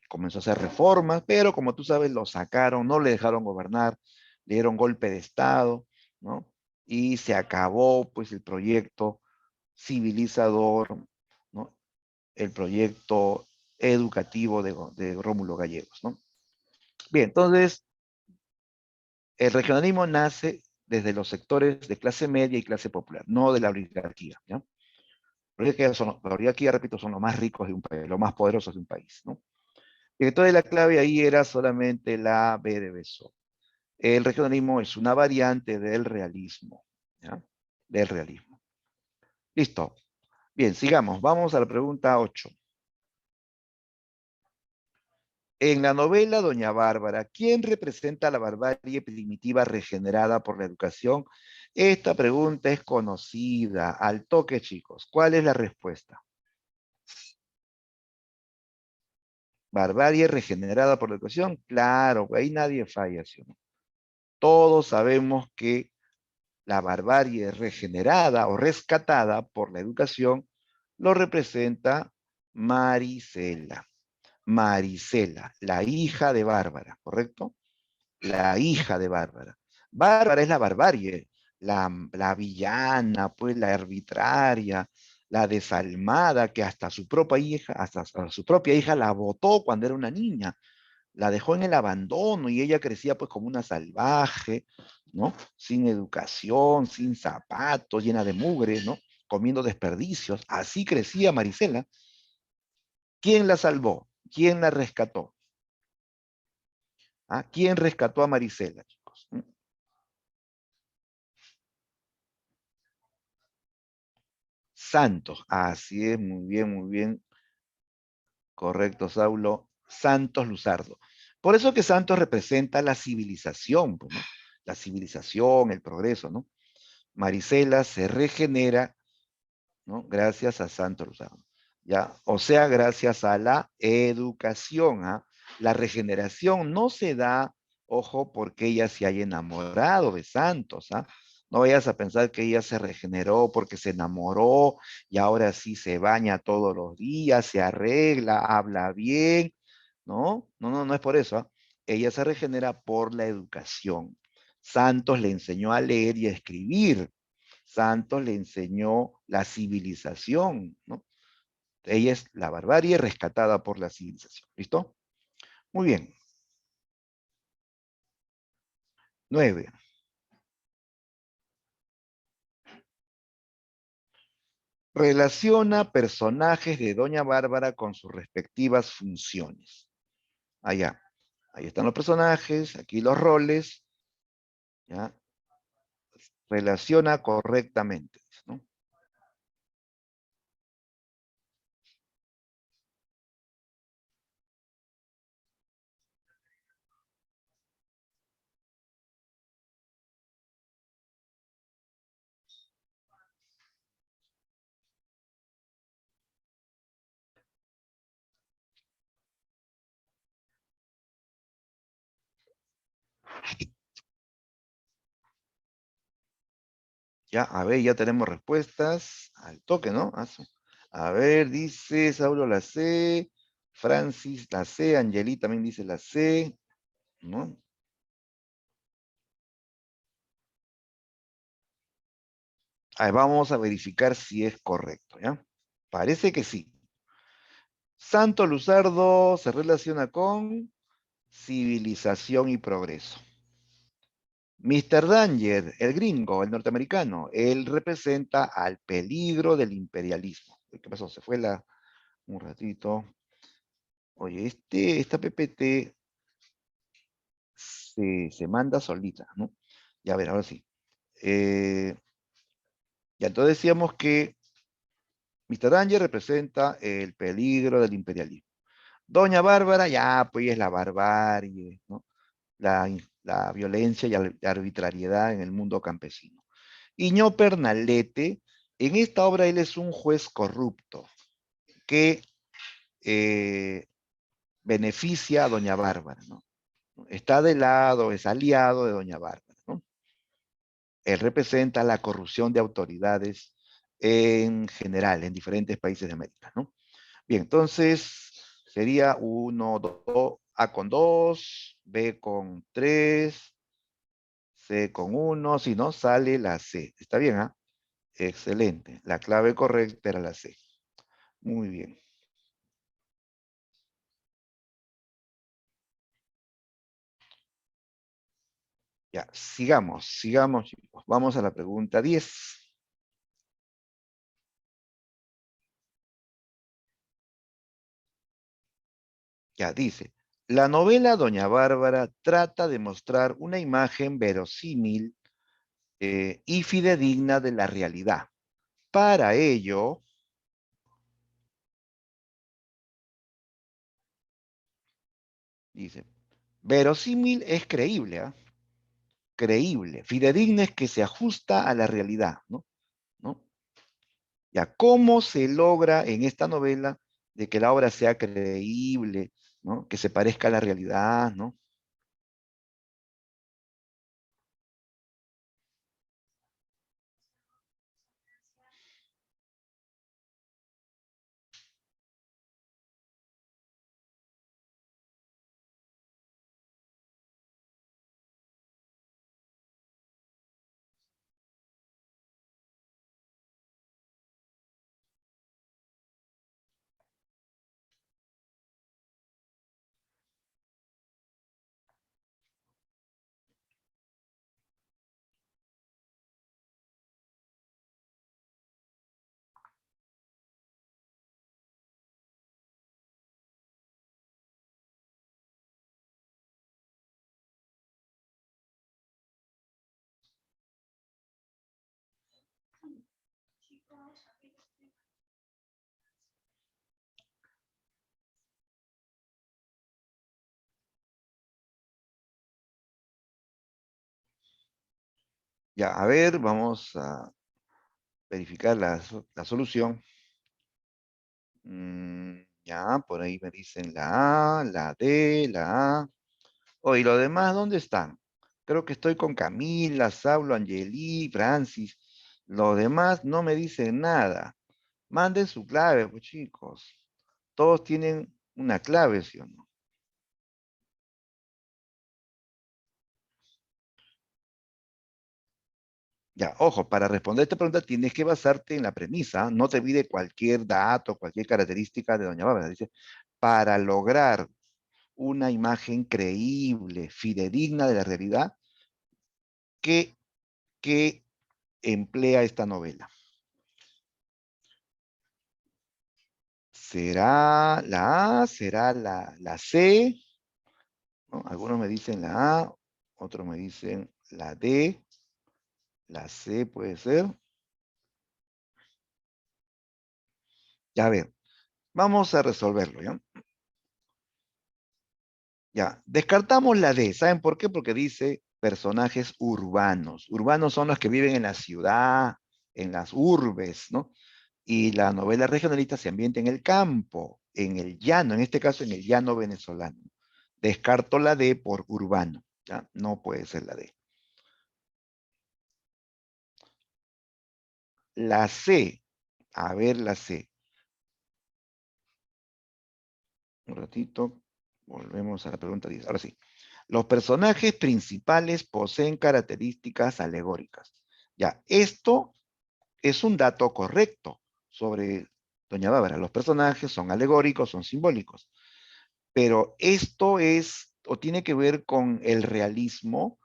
Comenzó a hacer reformas, pero como tú sabes, lo sacaron, no le dejaron gobernar, le dieron golpe de Estado, ¿no? Y se acabó pues el proyecto civilizador, ¿no? El proyecto educativo de Rómulo Gallegos, ¿no? Bien, entonces, el regionalismo nace desde los sectores de clase media y clase popular, no de la oligarquía, ¿ya? La oligarquía, repito, son los más ricos de un país, los más poderosos de un país, ¿no? Y entonces la clave ahí era solamente la B de Besó. El regionalismo es una variante del realismo, ¿ya? Del realismo. Listo. Bien, sigamos. Vamos a la pregunta 8. En la novela Doña Bárbara, ¿quién representa la barbarie primitiva regenerada por la educación? Esta pregunta es conocida. Al toque, chicos. ¿Cuál es la respuesta? ¿Barbarie regenerada por la educación? Claro, ahí nadie falla, ¿sí o no? Todos sabemos que la barbarie regenerada o rescatada por la educación lo representa Marisela. Marisela, la hija de Bárbara, ¿correcto? La hija de Bárbara. Bárbara es la barbarie, la villana, pues la arbitraria, la desalmada, que hasta su propia hija la botó cuando era una niña, la dejó en el abandono y ella crecía pues como una salvaje, ¿no? Sin educación, sin zapatos, llena de mugre, ¿no? Comiendo desperdicios. Así crecía Marisela. ¿Quién la salvó? ¿Quién la rescató? ¿Ah? ¿Quién rescató a Marisela, chicos? Santos. Así es, muy bien. Correcto, Saulo. Santos Luzardo. Por eso que Santos representa la civilización, pues, ¿no? La civilización, el progreso, ¿no? Marisela se regenera, ¿no? Gracias a Santos Luzardo. ¿Ya? O sea, gracias a la educación. ¿Ah? La regeneración no se da, ojo, porque ella se haya enamorado de Santos. ¿Ah? No vayas a pensar que ella se regeneró porque se enamoró y ahora sí se baña todos los días, se arregla, habla bien. No, no es por eso. ¿Ah? Ella se regenera por la educación. Santos le enseñó a leer y a escribir. Santos le enseñó la civilización, ¿no? Ella es la barbarie rescatada por la civilización. ¿Listo? Muy bien. 9. Relaciona personajes de Doña Bárbara con sus respectivas funciones. Allá. Ahí están los personajes, aquí los roles. ¿Ya? Relaciona correctamente, ¿no? Ya, a ver, ya tenemos respuestas al toque, ¿no? A ver, dice Saulo la C, Francis la C, Angeli también dice la C. ¿no? Ahí vamos a verificar si es correcto, ¿ya? Parece que sí. Santo Luzardo se relaciona con civilización y progreso. Mr. Danger, el gringo, el norteamericano, él representa al peligro del imperialismo. ¿Qué pasó? Se fue un ratito. Oye, esta PPT se manda solita, ¿no? Ya a ver, ahora sí. Ya entonces decíamos que Mr. Danger representa el peligro del imperialismo. Doña Bárbara, ya, pues es la barbarie, ¿no? La violencia y la arbitrariedad en el mundo campesino. Iñó Pernalete, en esta obra él es un juez corrupto que beneficia a Doña Bárbara, ¿no? Está de lado, es aliado de Doña Bárbara, ¿no? Él representa la corrupción de autoridades en general, en diferentes países de América, ¿no? Bien, entonces sería 1, 2, A con 2, B con 3, C con 1, si no sale la C. ¿Está bien, ah? Excelente. La clave correcta era la C. Muy bien. Ya, sigamos, chicos. Vamos a la pregunta 10. Ya, dice, la novela Doña Bárbara trata de mostrar una imagen verosímil y fidedigna de la realidad. Para ello, dice, verosímil es creíble, ¿ah? Creíble. Fidedigna es que se ajusta a la realidad, ¿no? ¿No? Ya, ¿cómo se logra en esta novela de que la obra sea creíble, ¿no? Que se parezca a la realidad, ¿no? Ya, a ver, vamos a verificar la solución. Ya, por ahí me dicen la A, la D, la A. Oye, ¿y los demás dónde están? Creo que estoy con Camila, Saulo, Angeli, Francis. Los demás no me dicen nada. Manden su clave, pues chicos. Todos tienen una clave, ¿sí o no? Ya, ojo, para responder esta pregunta tienes que basarte en la premisa, no te pide cualquier dato, cualquier característica de Doña Bárbara. Dice, para lograr una imagen creíble, fidedigna de la realidad, ¿qué, qué emplea esta novela? ¿Será la A? ¿Será la C? ¿No? Algunos me dicen la A, otros me dicen la D, la C puede ser. Ya, a ver, vamos a resolverlo, ¿ya? Ya, descartamos la D. ¿Saben por qué? Porque dice personajes urbanos. Urbanos son los que viven en la ciudad, en las urbes, ¿no? Y la novela regionalista se ambienta en el campo, en el llano, en este caso en el llano venezolano. Descarto la D por urbano, ¿ya? No puede ser la D. La C, a ver la C. Un ratito, volvemos a la pregunta 10. Ahora sí. Los personajes principales poseen características alegóricas. Ya, esto es un dato correcto sobre Doña Bárbara. Los personajes son alegóricos, son simbólicos. Pero esto es, o tiene que ver con el realismo,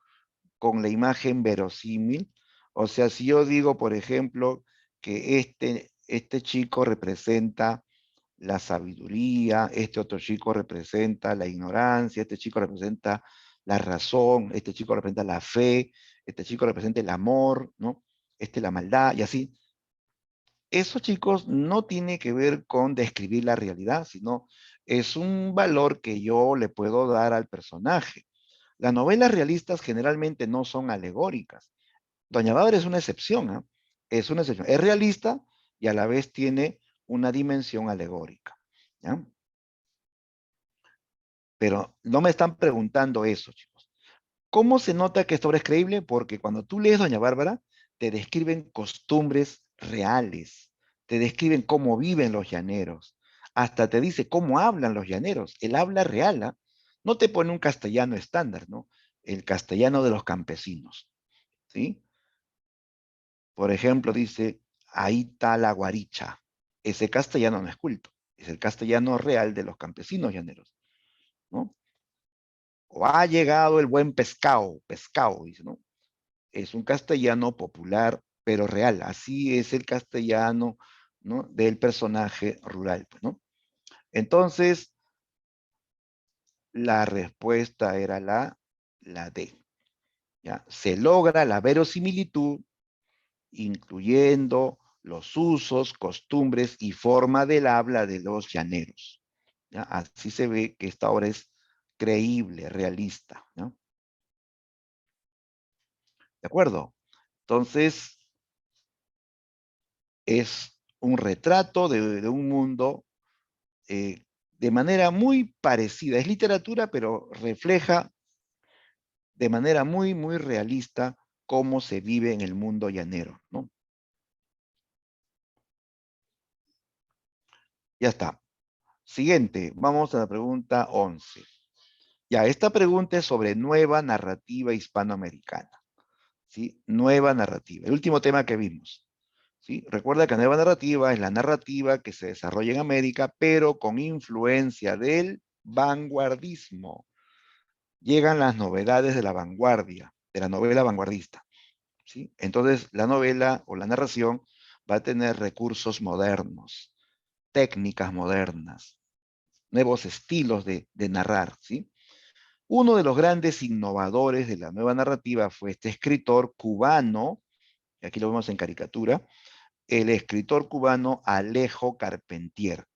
con la imagen verosímil. O sea, si yo digo, por ejemplo, que este chico representa la sabiduría, este otro chico representa la ignorancia, este chico representa la razón, este chico representa la fe, este chico representa el amor, ¿no? Este la maldad y así. Eso, chicos, no tiene que ver con describir la realidad, sino es un valor que yo le puedo dar al personaje. Las novelas realistas generalmente no son alegóricas. Doña Bárbara es una excepción, ¿ah? Es una excepción. Es realista y a la vez tiene una dimensión alegórica, ¿ya? Pero no me están preguntando eso, chicos. ¿Cómo se nota que esta obra es creíble? Porque cuando tú lees Doña Bárbara, te describen costumbres reales, te describen cómo viven los llaneros, hasta te dice cómo hablan los llaneros, el habla real, ¿ah? No te pone un castellano estándar, ¿no? El castellano de los campesinos, ¿sí? Por ejemplo, dice, ahí está la guaricha. Ese castellano no es culto, es el castellano real de los campesinos llaneros, ¿no? O ha llegado el buen pescado, pescado, dice, ¿no? Es un castellano popular, pero real. Así es el castellano, ¿no? Del personaje rural, pues, ¿no? Entonces, la respuesta era la D. ¿Ya? Se logra la verosimilitud incluyendo los usos, costumbres y forma del habla de los llaneros. ¿Ya? Así se ve que esta obra es creíble, realista. ¿No? ¿De acuerdo? Entonces, es un retrato de un mundo de manera muy parecida. Es literatura, pero refleja de manera muy, muy realista cómo se vive en el mundo llanero, ¿no? Ya está. Siguiente, vamos a la pregunta 11. Ya, esta pregunta es sobre nueva narrativa hispanoamericana, ¿sí? Nueva narrativa, el último tema que vimos, ¿sí? Recuerda que nueva narrativa es la narrativa que se desarrolla en América, pero con influencia del vanguardismo. Llegan las novedades de la vanguardia, de la novela vanguardista, ¿sí? Entonces, la novela o la narración va a tener recursos modernos, técnicas modernas, nuevos estilos de narrar, ¿sí? Uno de los grandes innovadores de la nueva narrativa fue este escritor cubano, y aquí lo vemos en caricatura, el escritor cubano Alejo Carpentier.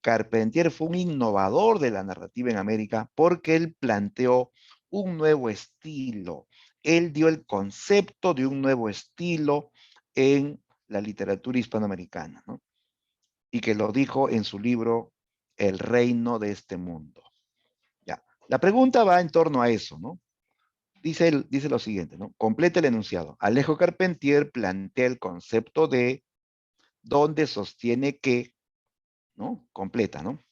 Carpentier fue un innovador de la narrativa en América porque él planteó un nuevo estilo. Él dio el concepto de un nuevo estilo en la literatura hispanoamericana, ¿no? Y que lo dijo en su libro El reino de este mundo. Ya. La pregunta va en torno a eso, ¿no? Dice lo siguiente, ¿no? Completa el enunciado. Alejo Carpentier plantea el concepto de donde sostiene que, ¿no? Completa, ¿no?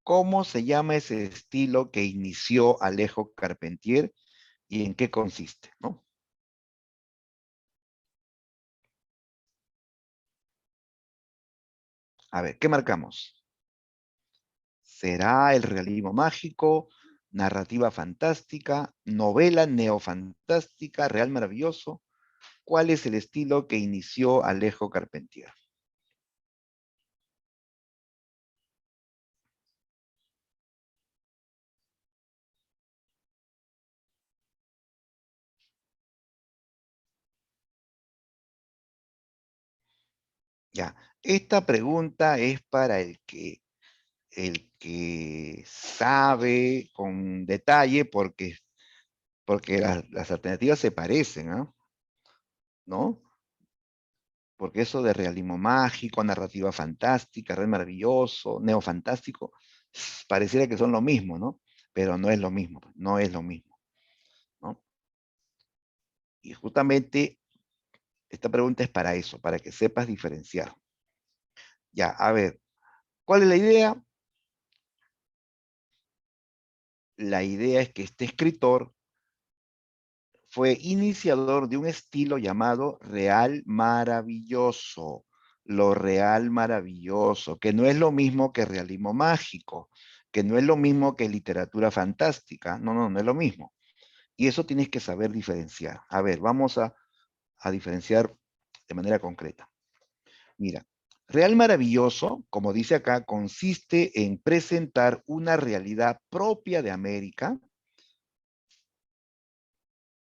¿Cómo se llama ese estilo que inició Alejo Carpentier y en qué consiste, ¿no? A ver, ¿qué marcamos? ¿Será el realismo mágico, narrativa fantástica, novela neofantástica, real maravilloso? ¿Cuál es el estilo que inició Alejo Carpentier? Ya, esta pregunta es para el que sabe con detalle porque las alternativas se parecen, ¿no? Porque eso de realismo mágico, narrativa fantástica, red maravilloso, neofantástico, pareciera que son lo mismo, ¿no? Pero no es lo mismo, no es lo mismo, ¿no? Y justamente esta pregunta es para eso, para que sepas diferenciar. Ya, a ver, ¿cuál es la idea? la idea es que este escritor fue iniciador de un estilo llamado real maravilloso, lo real maravilloso, que no es lo mismo que realismo mágico, que no es lo mismo que literatura fantástica, no es lo mismo. Y eso tienes que saber diferenciar. A ver, vamos a diferenciar de manera concreta. Mira, real maravilloso, como dice acá, consiste en presentar una realidad propia de América,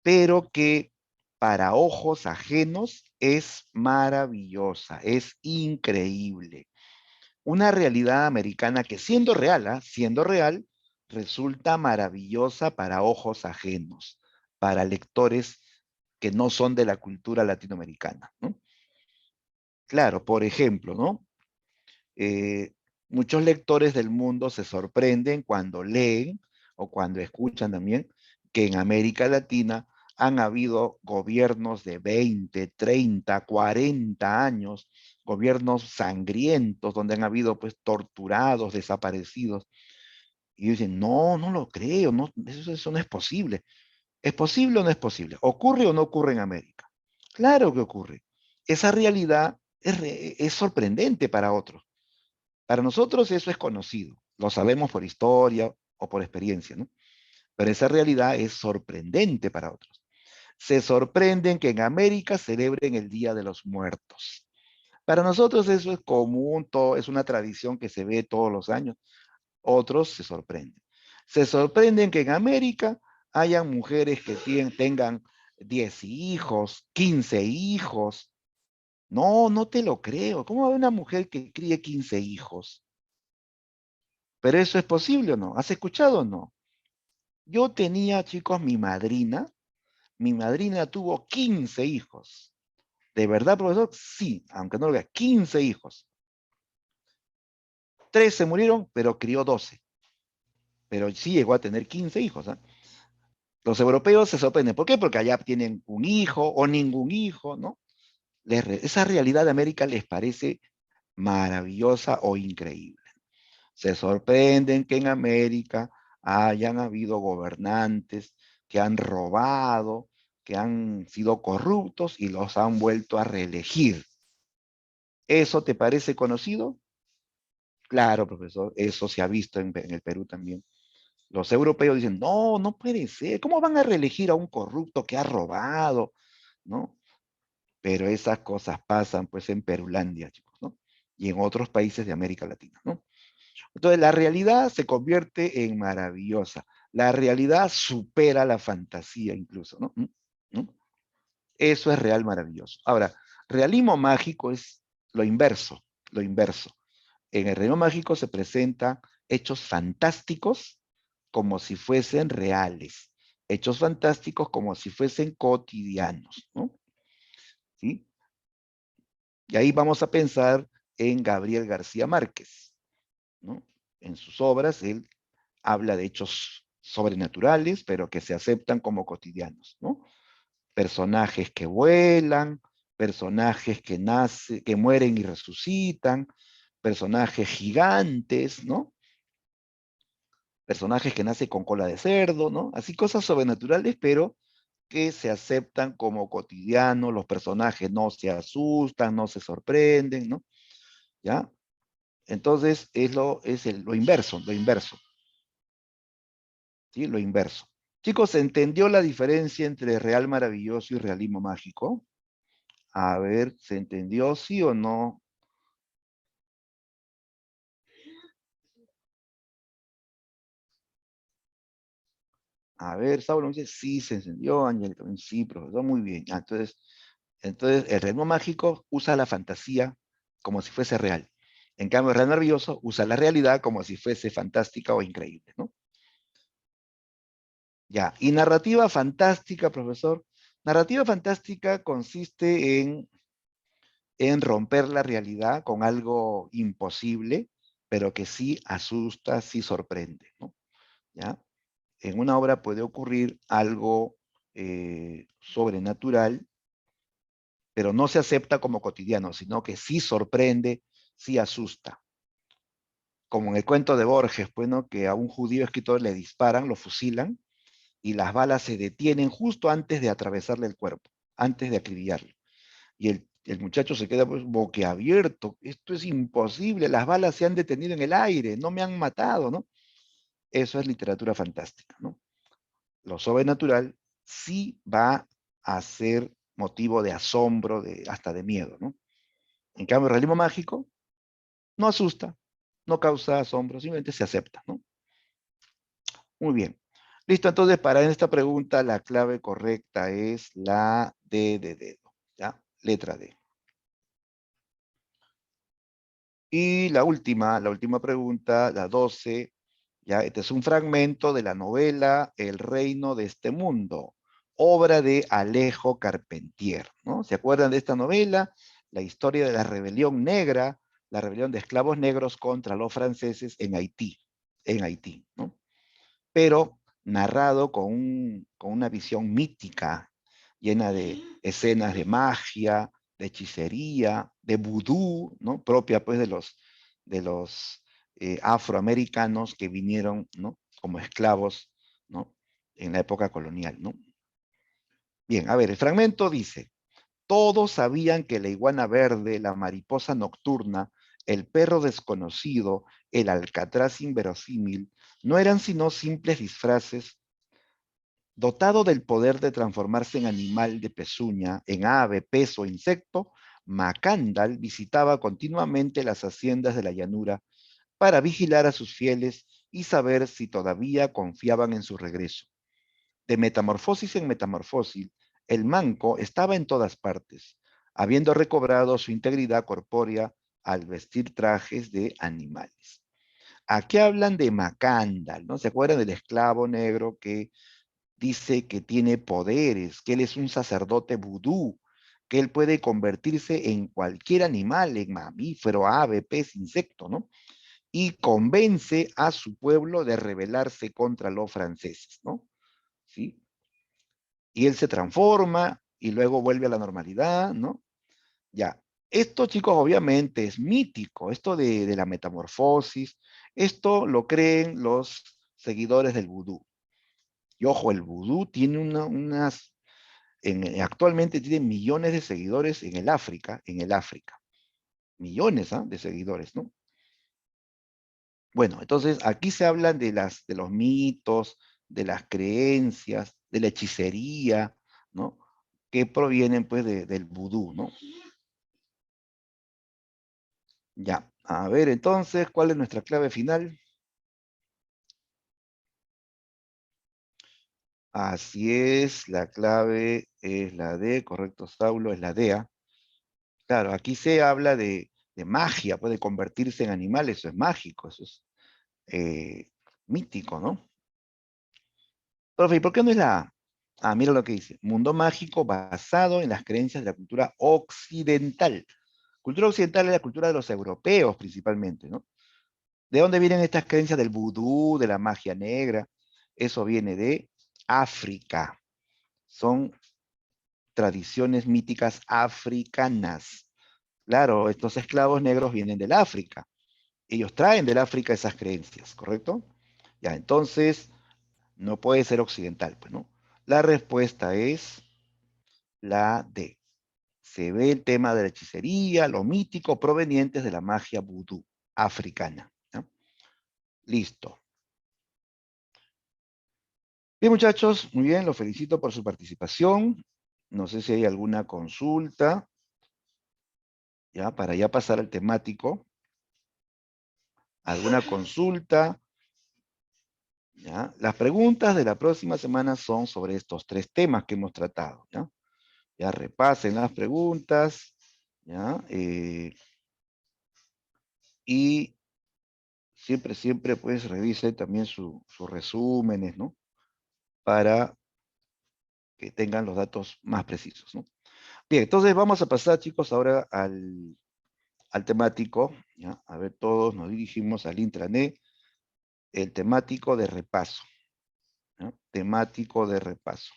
pero que para ojos ajenos es maravillosa, es increíble. Una realidad americana que siendo real, resulta maravillosa para ojos ajenos, para lectores que no son de la cultura latinoamericana, ¿no? Claro, por ejemplo, ¿no? Eh, Muchos lectores del mundo se sorprenden cuando leen o cuando escuchan también que en América Latina han habido gobiernos de 20, 30, 40 años, gobiernos sangrientos donde han habido pues torturados, desaparecidos. Y dicen, no lo creo, no, eso no es posible. ¿Es posible o no es posible? ¿Ocurre o no ocurre en América? Claro que ocurre. Esa realidad es sorprendente para otros. Para nosotros eso es conocido, lo sabemos por historia o por experiencia, ¿no? Pero esa realidad es sorprendente para otros. Se sorprenden que en América celebren el Día de los Muertos. Para nosotros eso es común, es una tradición que se ve todos los años. Otros se sorprenden. Se sorprenden que en América hayan mujeres que tengan 10 hijos, 15 hijos. No te lo creo. ¿Cómo va a haber una mujer que críe 15 hijos? ¿Pero eso es posible o no? ¿Has escuchado o no? Yo tenía, chicos, mi madrina tuvo 15 hijos. ¿De verdad, profesor? Sí, aunque no lo vea, 15 hijos. 3 se murieron, pero crió 12. Pero sí llegó a tener 15 hijos, ¿eh? Los europeos se sorprenden. ¿Por qué? Porque allá tienen un hijo o ningún hijo, ¿no? Esa realidad de América les parece maravillosa o increíble. Se sorprenden que en América hayan habido gobernantes que han robado, que han sido corruptos y los han vuelto a reelegir. ¿Eso te parece conocido? Claro, profesor, eso se ha visto en el Perú también. Los europeos dicen, no puede ser. ¿Cómo van a reelegir a un corrupto que ha robado? ¿No? Pero esas cosas pasan pues en Perulandia, chicos, ¿no? Y en otros países de América Latina, ¿no? Entonces la realidad se convierte en maravillosa. La realidad supera la fantasía incluso, ¿no? ¿No? Eso es real maravilloso. Ahora, realismo mágico es lo inverso, lo inverso. En el realismo mágico se presentan hechos fantásticos como si fuesen reales, hechos fantásticos como si fuesen cotidianos, ¿no? ¿Sí? Y ahí vamos a pensar en Gabriel García Márquez, ¿no? En sus obras, él habla de hechos sobrenaturales, pero que se aceptan como cotidianos, ¿no? Personajes que vuelan, personajes que mueren y resucitan, personajes gigantes, ¿no? Personajes que nacen con cola de cerdo, ¿no? Así cosas sobrenaturales, pero que se aceptan como cotidianos, los personajes no se asustan, no se sorprenden, ¿no? ¿Ya? Entonces lo inverso, lo inverso. ¿Sí? Lo inverso. Chicos, ¿se entendió la diferencia entre real maravilloso y realismo mágico? A ver, ¿se entendió sí o no? A ver, Saulo dice, sí, se entendió, Ángel también, sí, profesor, muy bien. Entonces, el realismo mágico usa la fantasía como si fuese real. En cambio, el real maravilloso usa la realidad como si fuese fantástica o increíble, ¿no? Ya, y narrativa fantástica, profesor. Narrativa fantástica consiste en romper la realidad con algo imposible, pero que sí asusta, sí sorprende, ¿no? ¿Ya? En una obra puede ocurrir algo sobrenatural, pero no se acepta como cotidiano, sino que sí sorprende, sí asusta. como en el cuento de Borges, pues, ¿no? Que a un judío escritor le disparan, lo fusilan, y las balas se detienen justo antes de atravesarle el cuerpo, antes de acribillarlo. Y el muchacho se queda pues boquiabierto, esto es imposible, las balas se han detenido en el aire, no me han matado, ¿no? Eso es literatura fantástica, ¿no? Lo sobrenatural sí va a ser motivo de asombro, hasta de miedo, ¿no? En cambio, el realismo mágico no asusta, no causa asombro, simplemente se acepta, ¿no? Muy bien. Listo, entonces para esta pregunta la clave correcta es la D de dedo, ¿ya? Letra D. Y la última pregunta, la 12, ¿ya? Este es un fragmento de la novela El reino de este mundo, obra de Alejo Carpentier, ¿no? ¿Se acuerdan de esta novela? La historia de la rebelión negra, la rebelión de esclavos negros contra los franceses en Haití, ¿no? Pero narrado con una visión mítica, llena de escenas de magia, de hechicería, de vudú, ¿no? Propia pues de los afroamericanos que vinieron, ¿no? Como esclavos, ¿no? En la época colonial, ¿no? Bien, a ver, el fragmento dice: todos sabían que la iguana verde, la mariposa nocturna, el perro desconocido, el alcatraz inverosímil, no eran sino simples disfraces. Dotado del poder de transformarse en animal de pezuña, en ave, pez o insecto, Macandal visitaba continuamente las haciendas de la llanura para vigilar a sus fieles y saber si todavía confiaban en su regreso. De metamorfosis en metamorfosis, el manco estaba en todas partes, habiendo recobrado su integridad corpórea al vestir trajes de animales. Aquí hablan de Macandal, ¿no? ¿Se acuerdan del esclavo negro que dice que tiene poderes, que él es un sacerdote vudú, que él puede convertirse en cualquier animal, en mamífero, ave, pez, insecto, ¿no? Y convence a su pueblo de rebelarse contra los franceses, ¿no? ¿Sí? Y él se transforma y luego vuelve a la normalidad, ¿no? Ya. Esto, chicos, obviamente es mítico, esto de la metamorfosis, esto lo creen los seguidores del vudú. Y ojo, el vudú tiene actualmente tiene millones de seguidores en el África. Millones, ¿ah? De seguidores, ¿no? Bueno, entonces aquí se hablan de los mitos, de las creencias, de la hechicería, ¿no? Que provienen pues del vudú, ¿no? Ya, a ver entonces, ¿cuál es nuestra clave final? Así es, la clave es la D, correcto, Saulo, es la D. Claro, aquí se habla de magia, puede convertirse en animales, eso es mágico, eso es mítico, ¿no? Profe, ¿y por qué no es la A? Ah, mira lo que dice. Mundo mágico basado en las creencias de la cultura occidental. Cultura occidental es la cultura de los europeos principalmente, ¿no? ¿De dónde vienen estas creencias del vudú, de la magia negra? Eso viene de África. Son tradiciones míticas africanas. Claro, estos esclavos negros vienen del África. Ellos traen del África esas creencias, ¿correcto? Ya, entonces, no puede ser occidental, pues, ¿no? La respuesta es la D. Se ve el tema de la hechicería, lo mítico, provenientes de la magia vudú africana, ¿no? Listo. Bien, muchachos, muy bien, los felicito por su participación. No sé si hay alguna consulta, ya, para ya pasar al temático. ¿Alguna consulta? ¿Ya? Las preguntas de la próxima semana son sobre estos tres temas que hemos tratado, ¿ya? Ya repasen las preguntas, ¿ya? Y siempre, pues, revise también sus resúmenes, ¿no? Para que tengan los datos más precisos, ¿no? Bien, entonces vamos a pasar, chicos, ahora al temático, ¿ya? A ver, todos nos dirigimos al intranet, el temático de repaso, ¿ya? Temático de repaso.